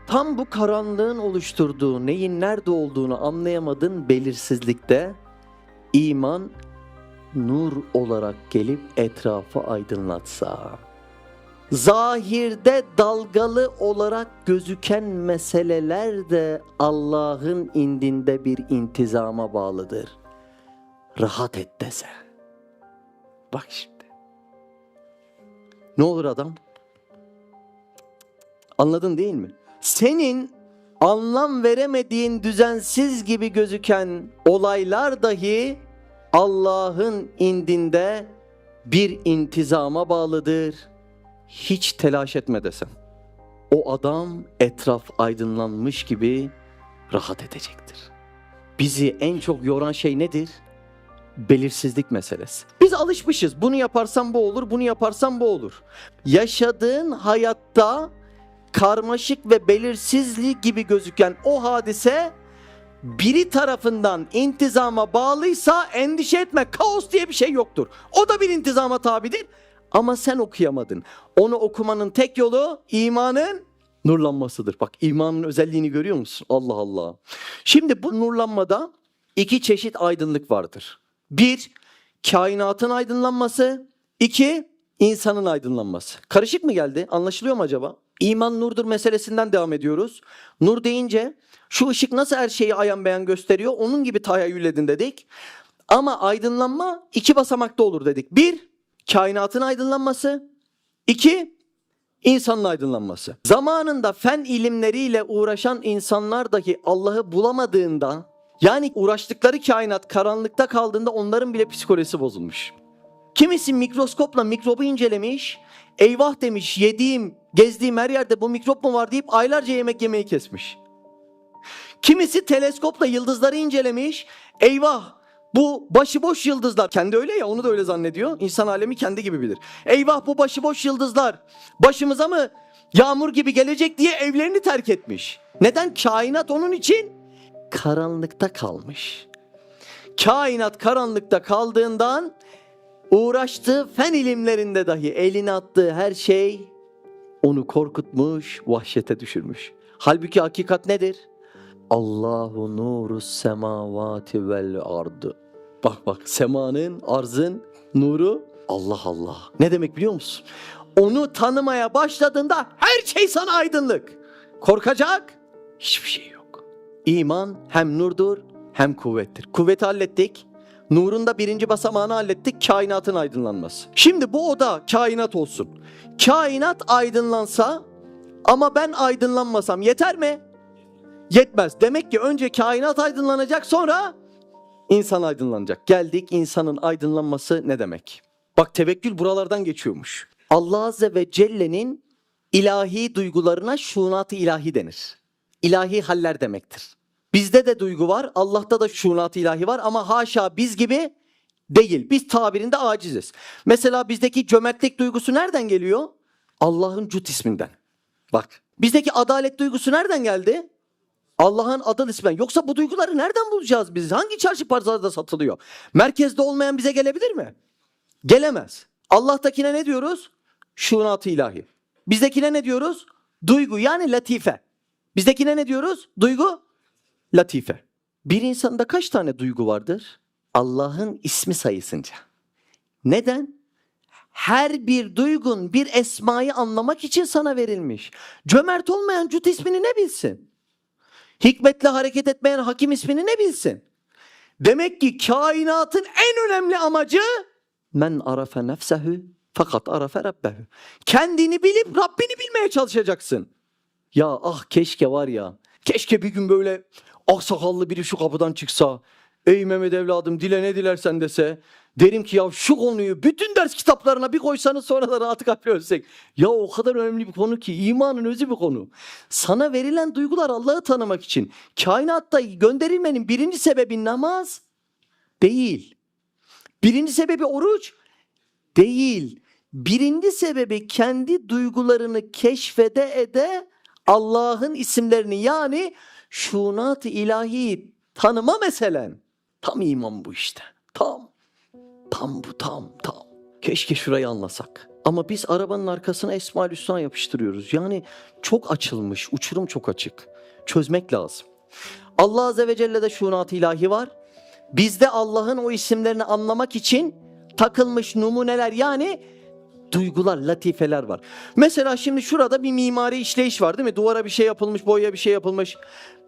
Tam bu karanlığın oluşturduğu neyin nerede olduğunu anlayamadığın belirsizlikte İman nur olarak gelip etrafı aydınlatsa, zahirde dalgalı olarak gözüken meseleler de Allah'ın indinde bir intizama bağlıdır. Rahat et dese. Bak şimdi. Ne olur adam? Anladın değil mi? Senin anlam veremediğin düzensiz gibi gözüken olaylar dahi Allah'ın indinde bir intizama bağlıdır. Hiç telaş etme desem. O adam etraf aydınlanmış gibi rahat edecektir. bizi en çok yoran şey nedir? Belirsizlik meselesi. Biz alışmışız. Bunu yaparsam bu olur, bunu yaparsam bu olur. Yaşadığın hayatta karmaşık ve belirsizlik gibi gözüken o hadise biri tarafından intizama bağlıysa endişe etme. Kaos diye bir şey yoktur. O da bir intizama tabidir. Ama sen okuyamadın. Onu okumanın tek yolu imanın nurlanmasıdır. Bak, imanın özelliğini görüyor musun? Allah Allah. Şimdi bu nurlanmada iki çeşit aydınlık vardır. Bir, kainatın aydınlanması. İki, insanın aydınlanması. Karışık mı geldi? Anlaşılıyor mu acaba? İman nurdur meselesinden devam ediyoruz. Nur deyince şu ışık nasıl her şeyi ayan beyan gösteriyor? Onun gibi tahayyül edin dedik. Ama aydınlanma iki basamakta olur dedik. Bir, kainatın aydınlanması. İki, insanın aydınlanması. Zamanında fen ilimleriyle uğraşan insanlar dahi Allah'ı bulamadığında, yani uğraştıkları kainat karanlıkta kaldığında onların bile psikolojisi bozulmuş. Kimisi mikroskopla mikrobu incelemiş, eyvah demiş, yediğim, gezdiğim her yerde bu mikrop mu var deyip aylarca yemek yemeyi kesmiş. Kimisi teleskopla yıldızları incelemiş, eyvah bu başıboş yıldızlar, kendi öyle ya, onu da öyle zannediyor, insan alemi kendi gibi bilir. Eyvah bu başıboş yıldızlar başımıza mı yağmur gibi gelecek diye evlerini terk etmiş. Neden? Kainat onun için karanlıkta kalmış. Kainat karanlıkta kaldığından uğraştığı fen ilimlerinde dahi eline attığı her şey onu korkutmuş, vahşete düşürmüş. Halbuki hakikat nedir? Allahu nurus semavati vel ardı. Bak, semanın, arzın nuru Allah Allah. Ne demek biliyor musun? Onu tanımaya başladığında her şey sana aydınlık. Korkacak hiçbir şey yok. İman hem nurdur hem kuvvettir. Kuvveti hallettik. Nurun da birinci basamağını hallettik, kainatın aydınlanması. Şimdi bu oda kainat olsun. Kainat aydınlansa ama ben aydınlanmasam yeter mi? Yetmez. Demek ki önce kainat aydınlanacak, sonra insan aydınlanacak. Geldik insanın aydınlanması ne demek? Bak, tevekkül buralardan geçiyormuş. Allah Azze ve Celle'nin ilahi duygularına şuunat-ı ilahi denir. İlahi haller demektir. Bizde de duygu var, Allah'ta da şuunat-ı ilahi var ama haşa biz gibi değil. Biz tabirinde aciziz. Mesela bizdeki cömertlik duygusu nereden geliyor? Allah'ın Cud isminden. Bak, bizdeki adalet duygusu nereden geldi? Allah'ın Adıl isminden. Yoksa bu duyguları nereden bulacağız biz? Hangi çarşı pazarda satılıyor? Merkezde olmayan bize gelebilir mi? Gelemez. Allah'takine ne diyoruz? Şuunat-ı ilahi. Bizdekine ne diyoruz? Duygu, yani latife. Bizdekine ne diyoruz? Duygu, latife. Bir insanda kaç tane duygu vardır? Allah'ın ismi sayısınca. Neden? Her bir duygun bir esmayı anlamak için sana verilmiş. Cömert olmayan Cud ismini ne bilsin? Hikmetle hareket etmeyen Hakim ismini ne bilsin? Demek ki kainatın en önemli amacı men arafe nefsehu fakat arafe rabbehu. Kendini bilip Rabbini bilmeye çalışacaksın. Ya ah, keşke var ya, keşke bir gün böyle aksakallı biri şu kapıdan çıksa, ey Mehmet evladım dile ne dilersen dese, derim ki ya şu konuyu bütün ders kitaplarına bir koysanız sonra da rahat kalple ölsek. Ya o kadar önemli bir konu ki, imanın özü bir konu. Sana verilen duygular Allah'ı tanımak için. Kainatta gönderilmenin birinci sebebi namaz değil. Birinci sebebi oruç değil. Birinci sebebi kendi duygularını keşfede ede Allah'ın isimlerini, yani şuunat-ı ilahi tanıma meselen. Tam iman bu işte. Tam. Keşke şurayı anlasak. Ama biz arabanın arkasına Esma-ül Hüsna yapıştırıyoruz. Yani çok açılmış, uçurum çok açık. Çözmek lazım. Allah Azze ve Celle'de şuunat-ı ilahi var. Bizde Allah'ın o isimlerini anlamak için takılmış numuneler, yani duygular, latifeler var. Mesela şimdi şurada bir mimari işleyiş var değil mi? Duvara bir şey yapılmış, boyaya bir şey yapılmış.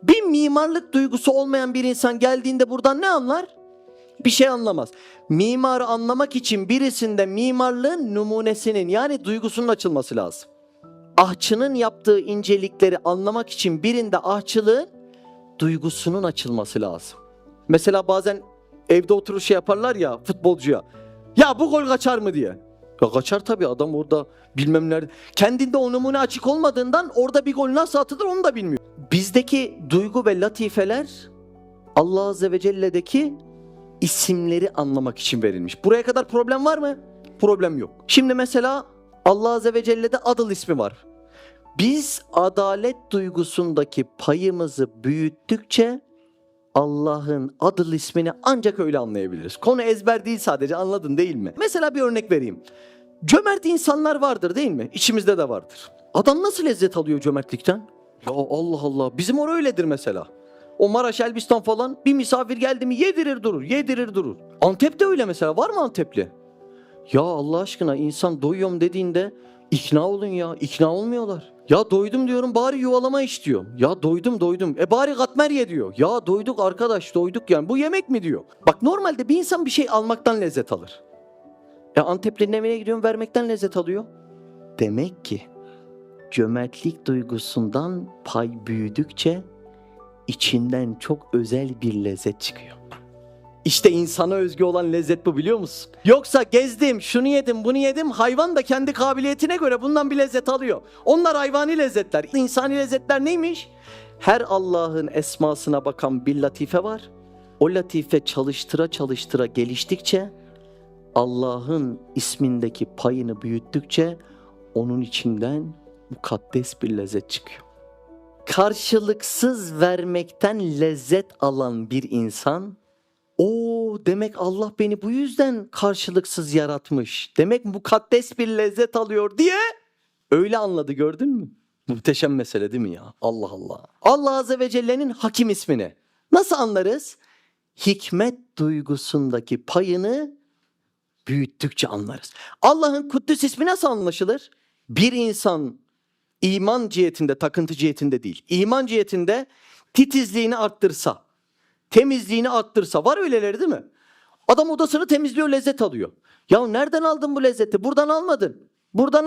Bir mimarlık duygusu olmayan bir insan geldiğinde buradan ne anlar? Bir şey anlamaz. Mimarı anlamak için birisinde mimarlığın numunesinin, yani duygusunun açılması lazım. Ahçının yaptığı incelikleri anlamak için birinde ahçılığın duygusunun açılması lazım. Mesela bazen evde oturur şey yaparlar ya futbolcuya. Ya bu gol kaçar mı diye. Ya kaçar tabii, adam orada bilmem nerede. Kendinde o numune açık olmadığından orada bir gol nasıl atılır onu da bilmiyor. Bizdeki duygu ve latifeler Allah Azze ve Celle'deki isimleri anlamak için verilmiş. Buraya kadar problem var mı? Problem yok. Şimdi mesela Allah Azze ve Celle'de Adıl ismi var. Biz adalet duygusundaki payımızı büyüttükçe Allah'ın Adıl ismini ancak öyle anlayabiliriz. Konu ezber değil sadece, anladın değil mi? Mesela bir örnek vereyim. Cömert insanlar vardır değil mi? İçimizde de vardır. Adam nasıl lezzet alıyor cömertlikten? Ya Allah Allah, bizim orada öyledir mesela. O Maraş, Elbistan falan bir misafir geldi mi yedirir durur, yedirir durur. Antep'te öyle mesela, var mı Antepli? Ya Allah aşkına, insan doyuyorum dediğinde ikna olun ya, ikna olmuyorlar. Ya doydum diyorum, bari yuvalama iç diyor. Ya doydum. Bari katmer ye diyor. Ya doyduk arkadaş, doyduk yani, bu yemek mi diyor. Bak normalde bir insan bir şey almaktan lezzet alır. Antepli'nin evine gidiyorum, vermekten lezzet alıyor. Demek ki cömertlik duygusundan pay büyüdükçe içinden çok özel bir lezzet çıkıyor. İşte insana özgü olan lezzet bu, biliyor musun? Yoksa gezdim, şunu yedim, bunu yedim, hayvan da kendi kabiliyetine göre bundan bir lezzet alıyor. Onlar hayvani lezzetler. İnsani lezzetler neymiş? Her Allah'ın esmasına bakan bir latife var. O latife çalıştıra geliştikçe, Allah'ın ismindeki payını büyüttükçe onun içinden mukaddes bir lezzet çıkıyor. Karşılıksız vermekten lezzet alan bir insan, demek Allah beni bu yüzden karşılıksız yaratmış, demek mukaddes bir lezzet alıyor diye öyle anladı, gördün mü? Muhteşem mesele değil mi ya? Allah Allah. Allah Azze ve Celle'nin Hakim ismini nasıl anlarız? Hikmet duygusundaki payını büyüttükçe anlarız. Allah'ın Kuddüs ismi nasıl anlaşılır? Bir insan iman cihetinde, takıntı cihetinde değil, İman cihetinde titizliğini arttırsa, temizliğini arttırsa, var öyleleri değil mi? Adam odasını temizliyor, lezzet alıyor. Ya nereden aldın bu lezzeti? Buradan almadın. Buradan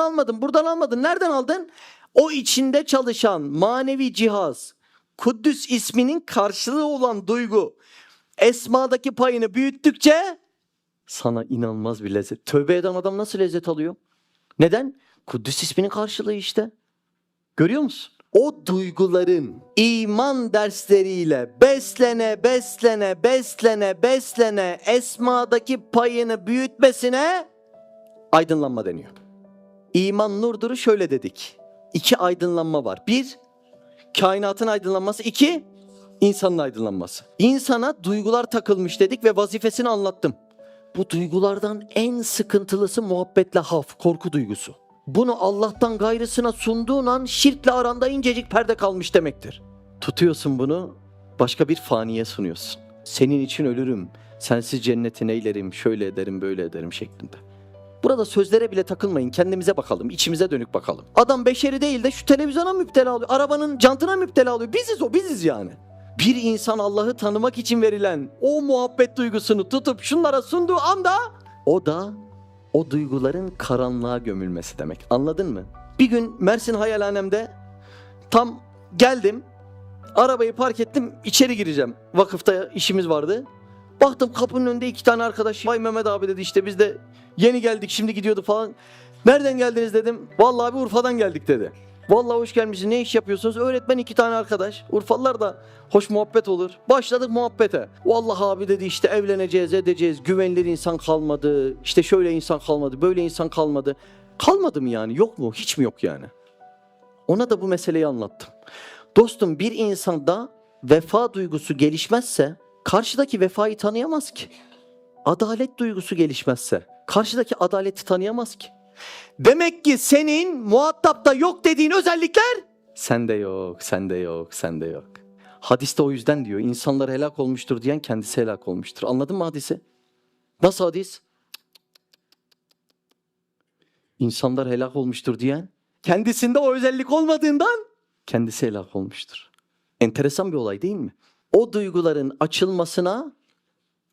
almadın. Nereden aldın? O içinde çalışan manevi cihaz, Kuddüs isminin karşılığı olan duygu, esmadaki payını büyüttükçe sana inanılmaz bir lezzet. Tövbe eden adam nasıl lezzet alıyor? Neden? Kuddüs isminin karşılığı işte. Görüyor musun? O duyguların iman dersleriyle beslene esmadaki payını büyütmesine aydınlanma deniyor. İman nurdur, şöyle dedik. 2 aydınlanma var. 1, kainatın aydınlanması. 2, insanın aydınlanması. İnsana duygular takılmış dedik ve vazifesini anlattım. Bu duygulardan en sıkıntılısı muhabbetle haf, korku duygusu. Bunu Allah'tan gayrısına sunduğun an şirkle aranda incecik perde kalmış demektir. Tutuyorsun bunu, başka bir faniye sunuyorsun. Senin için ölürüm, sensiz cenneti neylerim, şöyle ederim, böyle ederim şeklinde. Burada sözlere bile takılmayın, kendimize bakalım, içimize dönük bakalım. Adam beşeri değil de şu televizyona müptela oluyor, arabanın jantına müptela oluyor. Biziz yani. Bir insan Allah'ı tanımak için verilen o muhabbet duygusunu tutup şunlara sunduğu anda, o da o duyguların karanlığa gömülmesi demek. Anladın mı? Bir gün Mersin Hayalhanem'de tam geldim, arabayı park ettim, içeri gireceğim. Vakıfta işimiz vardı. Baktım kapının önünde 2 tane arkadaş. Vay Mehmet abi dedi, işte biz de yeni geldik, şimdi gidiyordu falan. Nereden geldiniz dedim. Vallahi abi Urfa'dan geldik dedi. Vallahi hoş gelmişsiniz, ne iş yapıyorsunuz? Öğretmen 2 tane arkadaş. Urfalılar da hoş muhabbet olur. Başladık muhabbete. Vallahi abi dedi, işte evleneceğiz, edeceğiz. Güvenilir insan kalmadı. İşte şöyle insan kalmadı, böyle insan kalmadı. Kalmadı mı yani? Yok mu? Hiç mi yok yani? Ona da bu meseleyi anlattım. Dostum, bir insanda vefa duygusu gelişmezse karşıdaki vefayı tanıyamaz ki. Adalet duygusu gelişmezse karşıdaki adaleti tanıyamaz ki. Demek ki senin muhatapta yok dediğin özellikler sende yok. Hadiste o yüzden diyor, insanlar helak olmuştur diyen kendisi helak olmuştur. Anladın mı hadisi? Nasıl hadis? İnsanlar helak olmuştur diyen kendisinde o özellik olmadığından kendisi helak olmuştur. Enteresan bir olay değil mi? O duyguların açılmasına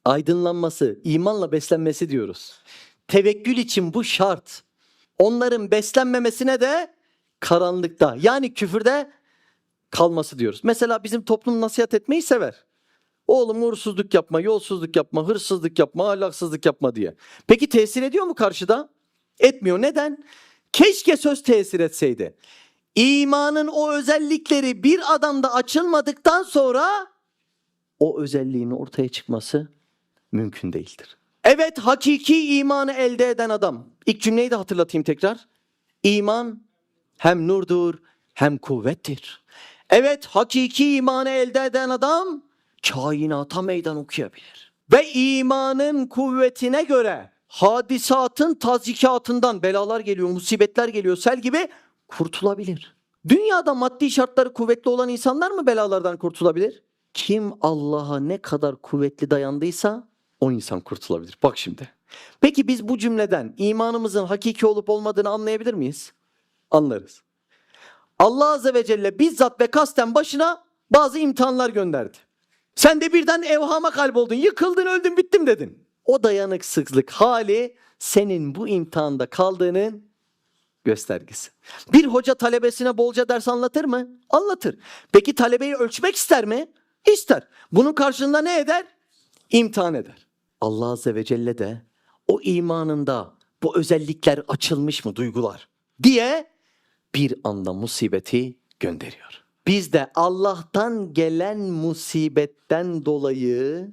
aydınlanması, imanla beslenmesi diyoruz. Tevekkül için bu şart. Onların beslenmemesine de karanlıkta, yani küfürde kalması diyoruz. Mesela bizim toplum nasihat etmeyi sever. Oğlum uğursuzluk yapma, yolsuzluk yapma, hırsızlık yapma, ahlaksızlık yapma diye. Peki tesir ediyor mu karşıda? Etmiyor. Neden? Keşke söz tesir etseydi. İmanın o özellikleri bir adamda açılmadıktan sonra o özelliğin ortaya çıkması mümkün değildir. Evet, hakiki imanı elde eden adam. İlk cümleyi de hatırlatayım tekrar. İman hem nurdur hem kuvvettir. Evet, hakiki imanı elde eden adam kainata meydan okuyabilir. Ve imanın kuvvetine göre hadisatın tazikatından belalar geliyor, musibetler geliyor, sel gibi kurtulabilir. Dünyada maddi şartları kuvvetli olan insanlar mı belalardan kurtulabilir? Kim Allah'a ne kadar kuvvetli dayandıysa o insan kurtulabilir. Bak şimdi. Peki biz bu cümleden imanımızın hakiki olup olmadığını anlayabilir miyiz? Anlarız. Allah Azze ve Celle bizzat ve kasten başına bazı imtihanlar gönderdi. Sen de birden evhama kalboldun, yıkıldın, öldün, bittim dedin. O dayanıksızlık hali senin bu imtihanda kaldığının göstergesi. Bir hoca talebesine bolca ders anlatır mı? Anlatır. Peki talebeyi ölçmek ister mi? İster. Bunun karşılığında ne eder? İmtihan eder. Allah Azze ve Celle de o imanında bu özellikler açılmış mı, duygular diye bir anda musibeti gönderiyor. Biz de Allah'tan gelen musibetten dolayı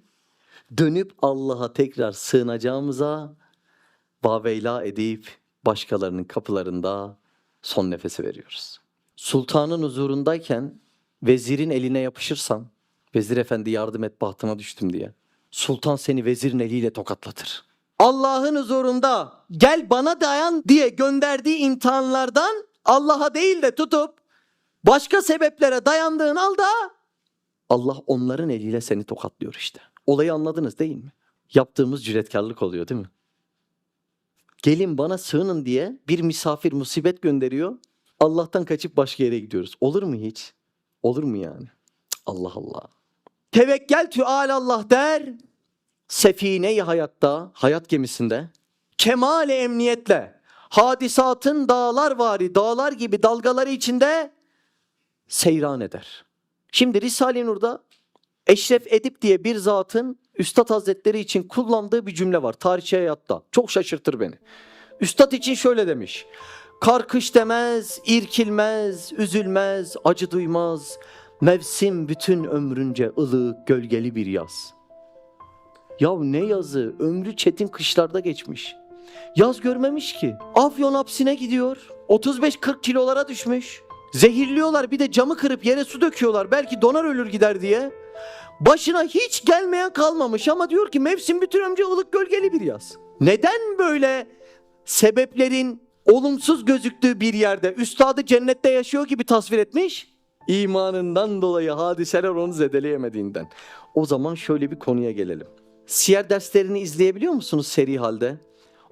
dönüp Allah'a tekrar sığınacağımıza vaveyla edip başkalarının kapılarında son nefesi veriyoruz. Sultanın huzurundayken vezirin eline yapışırsan, vezir efendi yardım et bahtıma düştüm diye, sultan seni vezirin eliyle tokatlatır. Allah'ın huzurunda gel bana dayan diye gönderdiği imtihanlardan Allah'a değil de tutup başka sebeplere dayandığın halde Allah onların eliyle seni tokatlıyor işte. Olayı anladınız değil mi? Yaptığımız cüretkarlık oluyor değil mi? Gelin bana sığının diye bir misafir musibet gönderiyor. Allah'tan kaçıp başka yere gidiyoruz. Olur mu hiç? Olur mu yani? Allah Allah. Tevekkeltü alallah der. Sefine-i hayatta, hayat gemisinde kemal-i emniyetle hadisatın dağlar gibi dalgaları içinde seyran eder. Şimdi Risale-i Nur'da Eşref Edip diye bir zatın Üstad Hazretleri için kullandığı bir cümle var tarihçi hayatta. Çok şaşırtır beni. Üstad için şöyle demiş. Karkış demez, irkilmez, üzülmez, acı duymaz. Mevsim bütün ömrünce ılık, gölgeli bir yaz. Ya ne yazı? Ömrü çetin kışlarda geçmiş. Yaz görmemiş ki. Afyon hapsine gidiyor. 35-40 kilolara düşmüş. Zehirliyorlar, bir de camı kırıp yere su döküyorlar. Belki donar ölür gider diye. Başına hiç gelmeyen kalmamış ama diyor ki mevsim bütün ömrünce ılık, gölgeli bir yaz. Neden böyle sebeplerin olumsuz gözüktüğü bir yerde üstadı cennette yaşıyor gibi tasvir etmiş? İmanından dolayı hadiseler onu zedeleyemediğinden. O zaman şöyle bir konuya gelelim. Siyer derslerini izleyebiliyor musunuz seri halde?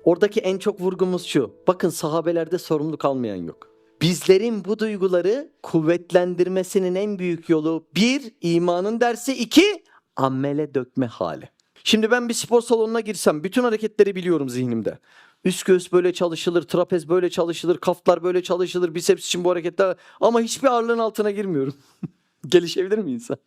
Oradaki en çok vurgumuz şu. Bakın sahabelerde sorumluluk almayan yok. Bizlerin bu duyguları kuvvetlendirmesinin en büyük yolu 1. imanın dersi, 2. amele dökme hali. Şimdi ben bir spor salonuna girsem bütün hareketleri biliyorum zihnimde. Üst göğüs böyle çalışılır, trapez böyle çalışılır, kaflar böyle çalışılır, biceps için bu hareketler ama hiçbir ağırlığın altına girmiyorum. Gelişebilir mi insan?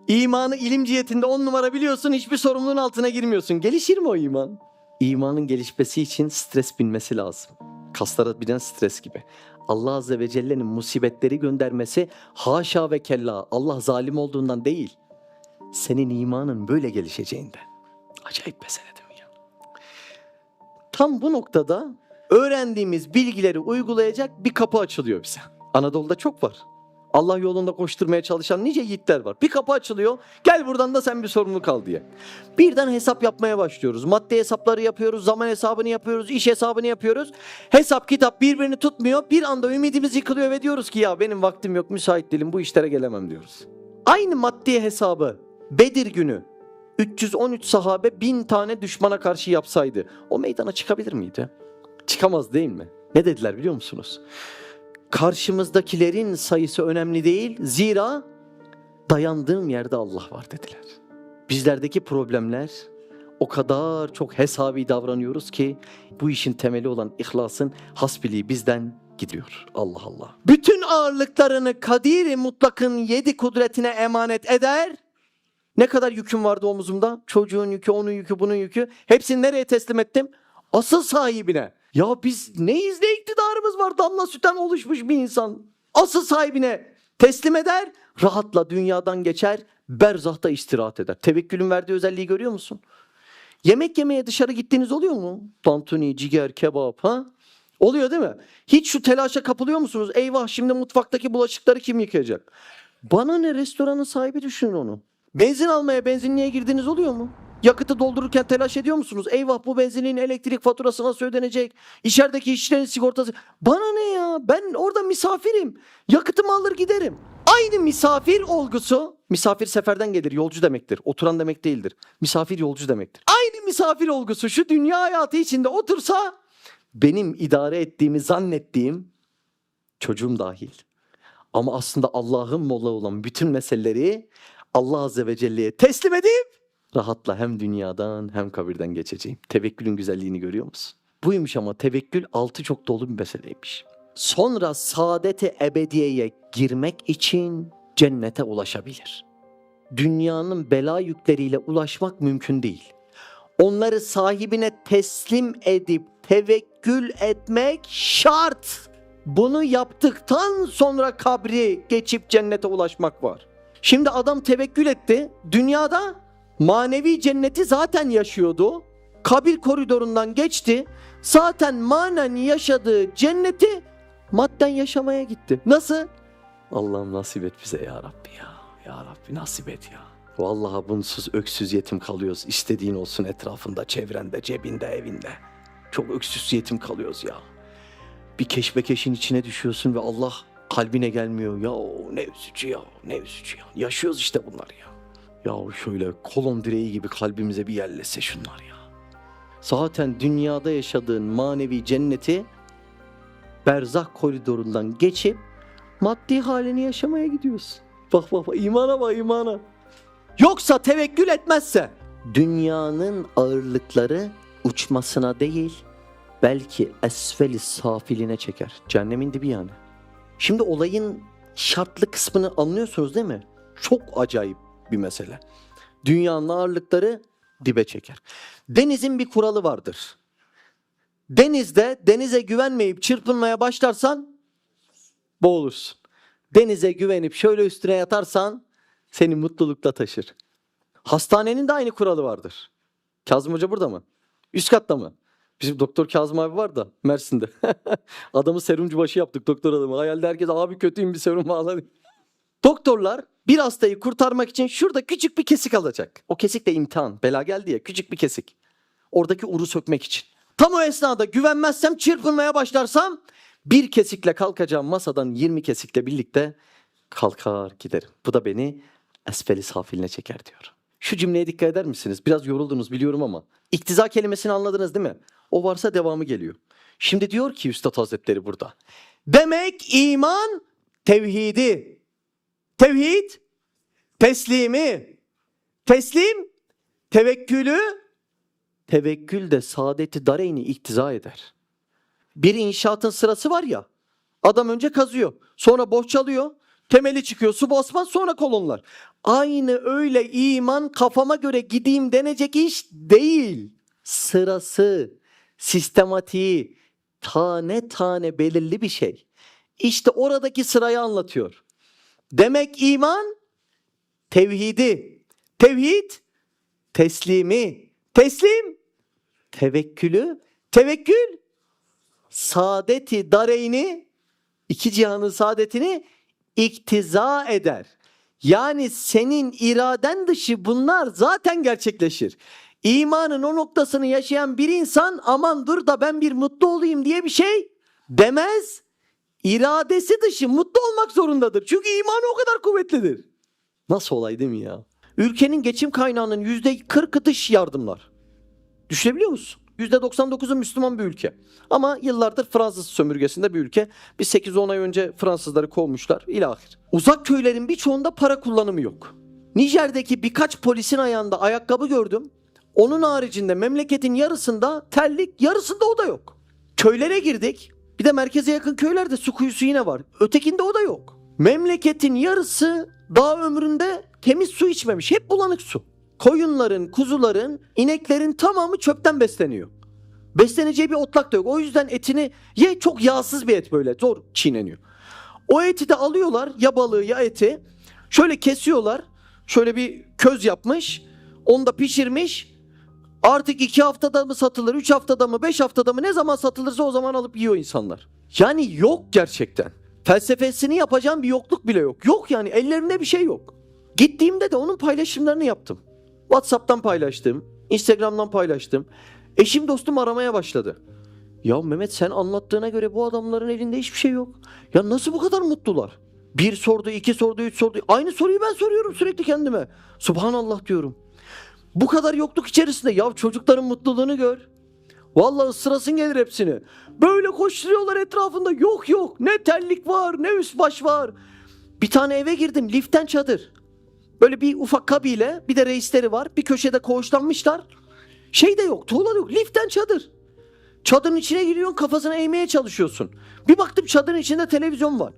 İmanı ilim cihetinde 10 numara biliyorsun, hiçbir sorumluluğun altına girmiyorsun. Gelişir mi o iman? İmanın gelişmesi için stres binmesi lazım. Kaslara binen stres gibi. Allah Azze ve Celle'nin musibetleri göndermesi haşa ve kella Allah zalim olduğundan değil, senin imanın böyle gelişeceğinden. Acayip mesele değil mi ya? Tam bu noktada öğrendiğimiz bilgileri uygulayacak bir kapı açılıyor bize. Anadolu'da çok var. Allah yolunda koşturmaya çalışan nice yiğitler var. Bir kapı açılıyor. Gel buradan da sen bir sorumluluk al diye. Birden hesap yapmaya başlıyoruz. Madde hesapları yapıyoruz. Zaman hesabını yapıyoruz. İş hesabını yapıyoruz. Hesap kitap birbirini tutmuyor. Bir anda ümidimiz yıkılıyor ve diyoruz ki ya benim vaktim yok, müsait değilim, bu işlere gelemem diyoruz. Aynı maddi hesabı Bedir günü 313 sahabe 1000 tane düşmana karşı yapsaydı o meydana çıkabilir miydi? Çıkamaz değil mi? Ne dediler biliyor musunuz? Karşımızdakilerin sayısı önemli değil. Zira dayandığım yerde Allah var dediler. Bizlerdeki problemler o kadar çok hesabi davranıyoruz ki bu işin temeli olan ihlasın hasbiliği bizden gidiyor. Allah Allah. Bütün ağırlıklarını Kadir-i Mutlak'ın 7 kudretine emanet eder. Ne kadar yüküm vardı omuzumda? Çocuğun yükü, onun yükü, bunun yükü. Hepsini nereye teslim ettim? Asıl sahibine. Ya biz neyiz, ne iktidarımız var, damla sütten oluşmuş bir insan. Asıl sahibine teslim eder, rahatla dünyadan geçer, berzahta istirahat eder. Tevekkülün verdiği özelliği görüyor musun? Yemek yemeye dışarı gittiğiniz oluyor mu? Tantuni, ciğer, kebap ha? Oluyor değil mi? Hiç şu telaşa kapılıyor musunuz? Eyvah, şimdi mutfaktaki bulaşıkları kim yıkayacak? Bana ne, restoranın sahibi düşünün onu. Benzin almaya benzinliğe girdiğiniz oluyor mu? Yakıtı doldururken telaş ediyor musunuz? Eyvah, bu benzinin elektrik faturası nasıl ödenecek? İçerideki işçilerin sigortası. Bana ne ya? Ben orada misafirim. Yakıtımı alır giderim. Aynı misafir olgusu, misafir seferden gelir, yolcu demektir. Oturan demek değildir. Misafir yolcu demektir. Aynı misafir olgusu şu dünya hayatı içinde otursa, benim idare ettiğimi zannettiğim çocuğum dahil. Ama aslında Allah'ın molla olan bütün meseleleri Allah Azze ve Celle'ye teslim edip rahatla hem dünyadan hem kabirden geçeceğim. Tevekkülün güzelliğini görüyor musun? Buymuş ama tevekkül altı çok dolu bir meseleymiş. Sonra saadet-i ebediyeye girmek için cennete ulaşabilir. Dünyanın bela yükleriyle ulaşmak mümkün değil. Onları sahibine teslim edip tevekkül etmek şart. Bunu yaptıktan sonra kabri geçip cennete ulaşmak var. Şimdi adam tevekkül etti. Dünyada manevi cenneti zaten yaşıyordu. Kabir koridorundan geçti. Zaten manen yaşadığı cenneti madden yaşamaya gitti. Nasıl? Allah'ım nasip et bize ya Rabbi ya. Ya Rabbi nasip et ya. Vallahi bunsuz öksüz yetim kalıyoruz. İstediğin olsun etrafında, çevrende, cebinde, evinde. Çok öksüz yetim kalıyoruz ya. Bir keşmekeşin içine düşüyorsun ve Allah kalbine gelmiyor. Ya ne üzücü ya, ne üzücü ya. Yaşıyoruz işte bunlar ya. Ya şöyle kolon direği gibi kalbimize bir yerleşse şunlar ya. Zaten dünyada yaşadığın manevi cenneti berzah koridorundan geçip maddi halini yaşamaya gidiyorsun. Bak bak bak, imana bak, imana. Yoksa tevekkül etmezse dünyanın ağırlıkları uçmasına değil, belki esfeli safiline çeker. Cehennemin dibi yani. Şimdi olayın şartlı kısmını anlıyorsunuz değil mi? Çok acayip bir mesele. Dünyanın ağırlıkları dibe çeker. Denizin bir kuralı vardır. Denizde denize güvenmeyip çırpınmaya başlarsan boğulursun. Denize güvenip şöyle üstüne yatarsan seni mutlulukla taşır. Hastanenin de aynı kuralı vardır. Kazım Hoca burada mı? Üst katta mı? Bizim doktor Kazım abi var da Mersin'de. Adamı serumcu başı yaptık, doktor adamı. Hayalde herkes abi kötüyüm bir serum bağladı. Doktorlar bir hastayı kurtarmak için şurada küçük bir kesik alacak. O kesik de imtihan. Bela geldi ya, küçük bir kesik. Oradaki uru sökmek için. Tam o esnada güvenmezsem, çırpınmaya başlarsam bir kesikle kalkacağım masadan 20 kesikle birlikte kalkar giderim. Bu da beni esfeli safiline çeker diyor. Şu cümleye dikkat eder misiniz? Biraz yoruldunuz biliyorum ama iktiza kelimesini anladınız değil mi? O varsa devamı geliyor. Şimdi diyor ki Üstad Hazretleri burada. Demek iman tevhidi. Tevhid teslimi. Teslim tevekkülü. Tevekkül de saadeti dareyni iktiza eder. Bir inşaatın sırası var ya. Adam önce kazıyor. Sonra bohçalıyor. Temeli çıkıyor. Su basmaz, sonra kolonlar. Aynı öyle iman kafama göre gideyim denecek iş değil. Sırası, sistematiği, tane tane belirli bir şey. İşte oradaki sırayı anlatıyor. Demek iman tevhidi. Tevhid teslimi. Teslim tevekkülü. Tevekkül saadeti dareyni, iki cihanın saadetini iktiza eder. Yani senin iraden dışı bunlar zaten gerçekleşir. İmanın o noktasını yaşayan bir insan aman dur da ben bir mutlu olayım diye bir şey demez. İradesi dışı mutlu olmak zorundadır. Çünkü imanı o kadar kuvvetlidir. Nasıl olay değil mi ya? Ülkenin geçim kaynağının %40'ı dış yardımlar. Düşünebiliyor musun? %99'u Müslüman bir ülke. Ama yıllardır Fransız sömürgesinde bir ülke. Bir 8-10 ay önce Fransızları kovmuşlar. İlahir. Uzak köylerin birçoğunda para kullanımı yok. Nijer'deki birkaç polisin ayağında ayakkabı gördüm. Onun haricinde memleketin yarısında terlik, yarısında o da yok. Köylere girdik. Bir de merkeze yakın köylerde su kuyusu yine var. Ötekinde o da yok. Memleketin yarısı daha ömründe temiz su içmemiş. Hep bulanık su. Koyunların, kuzuların, ineklerin tamamı çöpten besleniyor. Besleneceği bir otlak da yok. O yüzden etini ye, çok yağsız bir et, böyle zor çiğneniyor. O eti de alıyorlar, ya balığı ya eti. Şöyle kesiyorlar. Şöyle bir köz yapmış. Onu da pişirmiş. Artık 2 haftada mı satılır, 3 haftada mı, 5 haftada mı, ne zaman satılırsa o zaman alıp yiyor insanlar. Yani yok gerçekten. Felsefesini yapacağım bir yokluk bile yok. Yok yani, ellerinde bir şey yok. Gittiğimde de onun paylaşımlarını yaptım. WhatsApp'tan paylaştım, Instagram'dan paylaştım. Eşim dostum aramaya başladı. Ya Mehmet, sen anlattığına göre bu adamların elinde hiçbir şey yok. Ya nasıl bu kadar mutlular? Bir sordu, iki sordu, üç sordu. Aynı soruyu ben soruyorum sürekli kendime. Subhanallah diyorum. Bu kadar yokluk içerisinde ya çocukların mutluluğunu gör. Vallahi ısırasın gelir hepsini. Böyle koşturuyorlar etrafında. Yok yok. Ne terlik var, ne üst baş var. Bir tane eve girdim. Liften çadır. Böyle bir ufak kabile. Bir de reisleri var. Bir köşede koğuşlanmışlar. Şey de yok. Tuğla da yok. Liften çadır. Çadırın içine giriyorsun. Kafasını eğmeye çalışıyorsun. Bir baktım çadırın içinde televizyon var.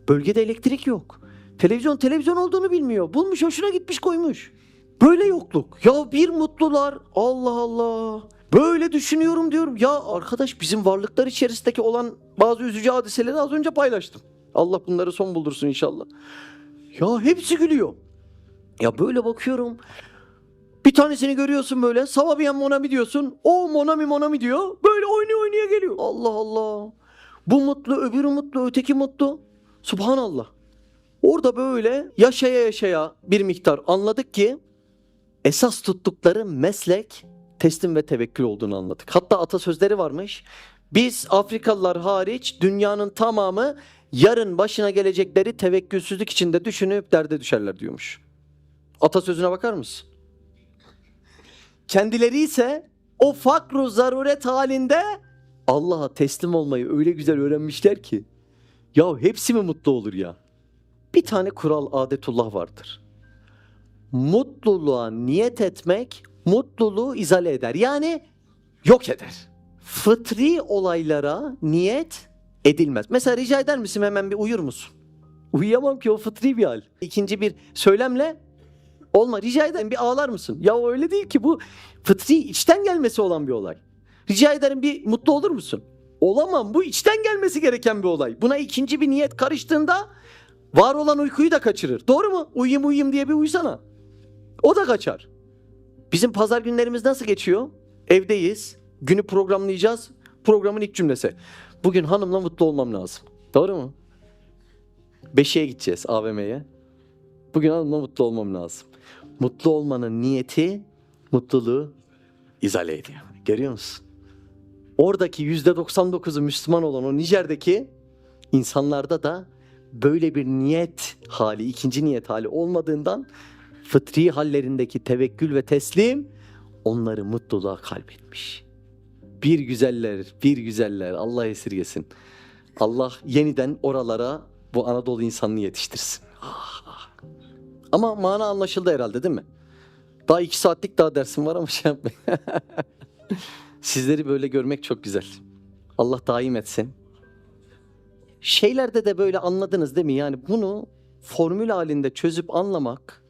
Bölgede elektrik yok. Televizyon olduğunu bilmiyor. Bulmuş, hoşuna gitmiş, koymuş. Böyle yokluk. Ya bir mutlular. Allah Allah. Böyle düşünüyorum, diyorum. Ya arkadaş, bizim varlıklar içerisindeki olan bazı üzücü hadiseleri az önce paylaştım. Allah bunları son buldursun inşallah. Ya hepsi gülüyor. Ya böyle bakıyorum. Bir tanesini görüyorsun böyle. Sababiyen Monami diyorsun. O Monami diyor. Böyle oynaya geliyor. Allah Allah. Bu mutlu, öbürü mutlu, öteki mutlu. Subhanallah. Orada böyle yaşaya bir miktar anladık ki esas tuttukları meslek teslim ve tevekkül olduğunu anladık. Hatta atasözleri varmış. Biz Afrikalılar hariç dünyanın tamamı yarın başına gelecekleri tevekkülsüzlük içinde düşünüp derde düşerler diyormuş. Atasözüne bakar mısın? Kendileri ise o fakru zaruret halinde Allah'a teslim olmayı öyle güzel öğrenmişler ki. Ya hepsi mi mutlu olur ya? Bir tane kural, adetullah vardır. Mutluluğa niyet etmek mutluluğu izale eder. Yani yok eder. Fıtri olaylara niyet edilmez. Mesela rica eder misin, hemen bir uyur musun? Uyuyamam ki, o fıtri bir hal. İkinci bir söylemle olma. Rica ederim bir ağlar mısın? Ya öyle değil ki, bu fıtri içten gelmesi olan bir olay. Rica ederim bir mutlu olur musun? Olamam, bu içten gelmesi gereken bir olay. Buna ikinci bir niyet karıştığında var olan uykuyu da kaçırır. Doğru mu? Uyuyayım diye bir uyusana. O da kaçar. Bizim pazar günlerimiz nasıl geçiyor? Evdeyiz. Günü programlayacağız. Programın ilk cümlesi: bugün hanımla mutlu olmam lazım. Doğru mu? Beşiğe gideceğiz, AVM'ye. Bugün hanımla mutlu olmam lazım. Mutlu olmanın niyeti mutluluğu izale ediyor. Görüyor musun? Oradaki %99'u Müslüman olan o Nijer'deki insanlarda da böyle bir niyet hali, ikinci niyet hali olmadığından fıtri hallerindeki tevekkül ve teslim onları mutluluğa kalbetmiş. Bir güzeller, Allah esirgesin. Allah yeniden oralara bu Anadolu insanını yetiştirsin. Ama mana anlaşıldı herhalde, değil mi? Daha 2 saatlik daha dersim var ama şey yapmayın. Sizleri böyle görmek çok güzel. Allah daim etsin. Şeylerde de böyle anladınız değil mi? Yani bunu formül halinde çözüp anlamak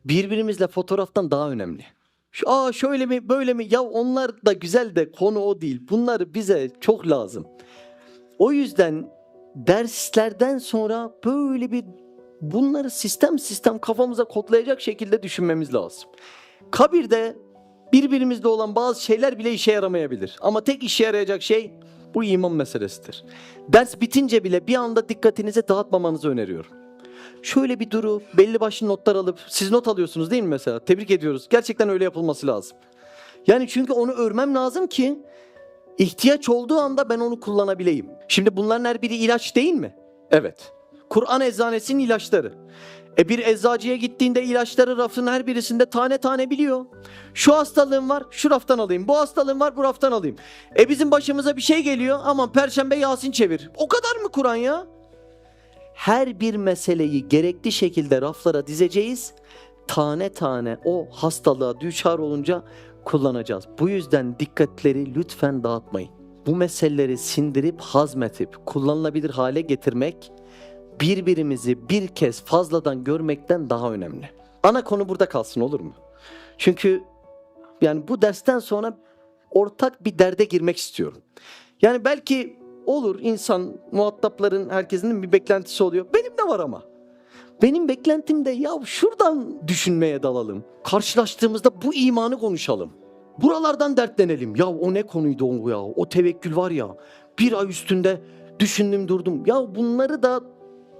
birbirimizle fotoğraftan daha önemli. Şöyle mi böyle mi? Ya onlar da güzel de konu o değil. Bunlar bize çok lazım. O yüzden derslerden sonra böyle bir bunları sistem kafamıza kodlayacak şekilde düşünmemiz lazım. Kabirde birbirimizde olan bazı şeyler bile işe yaramayabilir. Ama tek işe yarayacak şey bu iman meselesidir. Ders bitince bile bir anda dikkatinizi dağıtmamanızı öneriyorum. Şöyle bir durup belli başlı notlar alıp, siz not alıyorsunuz değil mi mesela? Tebrik ediyoruz. Gerçekten öyle yapılması lazım. Yani çünkü onu örmem lazım ki ihtiyaç olduğu anda ben onu kullanabileyim. Şimdi bunların her biri ilaç değil mi? Evet. Kur'an eczanesinin ilaçları. Bir eczacıya gittiğinde ilaçları rafın her birisinde tane tane biliyor. Şu hastalığım var, şu raftan alayım. Bu hastalığım var, bu raftan alayım. Bizim başımıza bir şey geliyor, aman Perşembe Yasin çevir. O kadar mı Kur'an ya? Her bir meseleyi gerekli şekilde raflara dizeceğiz. Tane tane o hastalığa düçar olunca kullanacağız. Bu yüzden dikkatleri lütfen dağıtmayın. Bu meseleleri sindirip hazmetip kullanılabilir hale getirmek birbirimizi bir kez fazladan görmekten daha önemli. Ana konu burada kalsın, olur mu? Çünkü yani bu dersten sonra ortak bir derde girmek istiyorum. Yani belki olur, insan muhatapların herkesinin bir beklentisi oluyor. Benim de var ama. Benim beklentim de ya şuradan düşünmeye dalalım. Karşılaştığımızda bu imanı konuşalım. Buralardan dertlenelim. Ya o ne konuydu o ya? O tevekkül var ya. Bir ay üstünde düşündüm durdum. Ya bunları da,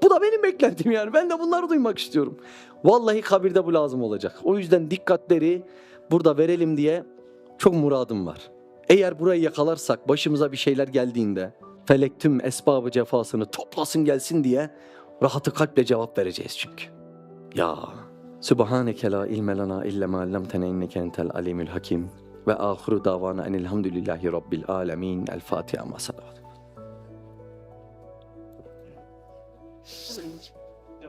bu da benim beklentim yani. Ben de bunları duymak istiyorum. Vallahi kabirde bu lazım olacak. O yüzden dikkatleri burada verelim diye çok muradım var. Eğer burayı yakalarsak, başımıza bir şeyler geldiğinde felek tüm esbabı cefasını toplasın gelsin diye rahatı kalple cevap vereceğiz çünkü. Ya Sübhaneke la ilme lana illa ma allamtena inneke entel alimul hakim ve ahiru davana enelhamdülillahi rabbil alemin. El Fatiha ma salavat.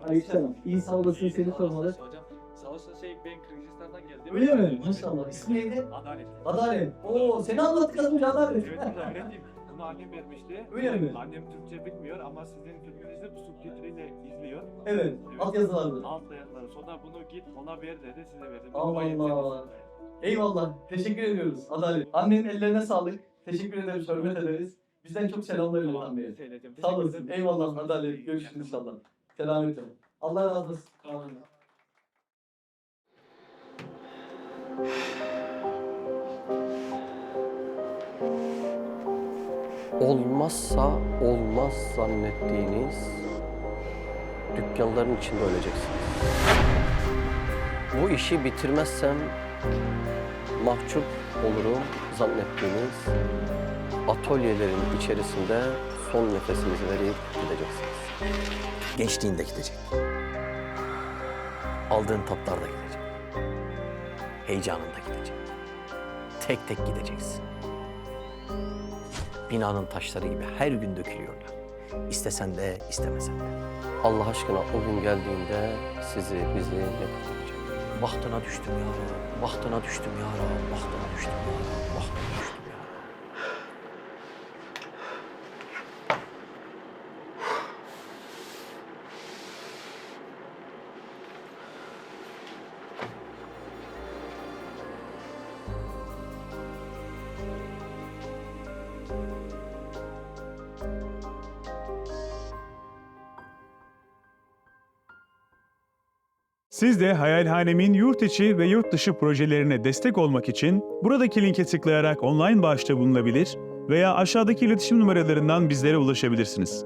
Aleykümselam. İyi sağ olasın, seni sormalı. Hocam sağ olsun ben Kırgızistan'dan geldim. Öyle mi? Maşallah. İsmi neydi? Adalet. Adalet. Oo, seni anlattık az önce Adalet. Evet hocam öğrendim. Bunu annem vermişti. Öyle mi? Annem Türkçe bilmiyor ama sizin filminizde bu subtitreyle izliyor. Evet. Alt yazılardı. Alt yazıları. Sonra bunu git ona ver dedi size verdim. Allah Allah. Eyvallah. Teşekkür ediyoruz Adalet. Annenin ellerine sağlık. Teşekkür ederiz, hürmet ederiz. Bizden çok selamlar ilet anneye. Sağ olasın. Eyvallah Adalet. Görüşürüz inşallah. Selametle. Allah razı olsun. Amin. Olmazsa olmaz zannettiğiniz dükkanların içinde öleceksiniz. Bu işi bitirmezsem mahcup olurum zannettiğiniz atölyelerin içerisinde son nefesinizi verip gideceksiniz. Gençliğinde gidecek. Aldığın tatlar da gidecek. Heyecanın da gidecek. Tek tek gideceksin. Binanın taşları gibi her gün dökülüyorlar. İstesen de istemesen de. Allah aşkına o gün geldiğinde sizi, bizi ne kurtaracak? Bahtına düştüm ya Rab, bahtına düştüm ya Rab, bahtına düştüm ya Rab, bahtına düştüm ya Rab. Siz de Hayalhanem'in yurt içi ve yurt dışı projelerine destek olmak için buradaki linke tıklayarak online bağışta bulunabilir veya aşağıdaki iletişim numaralarından bizlere ulaşabilirsiniz.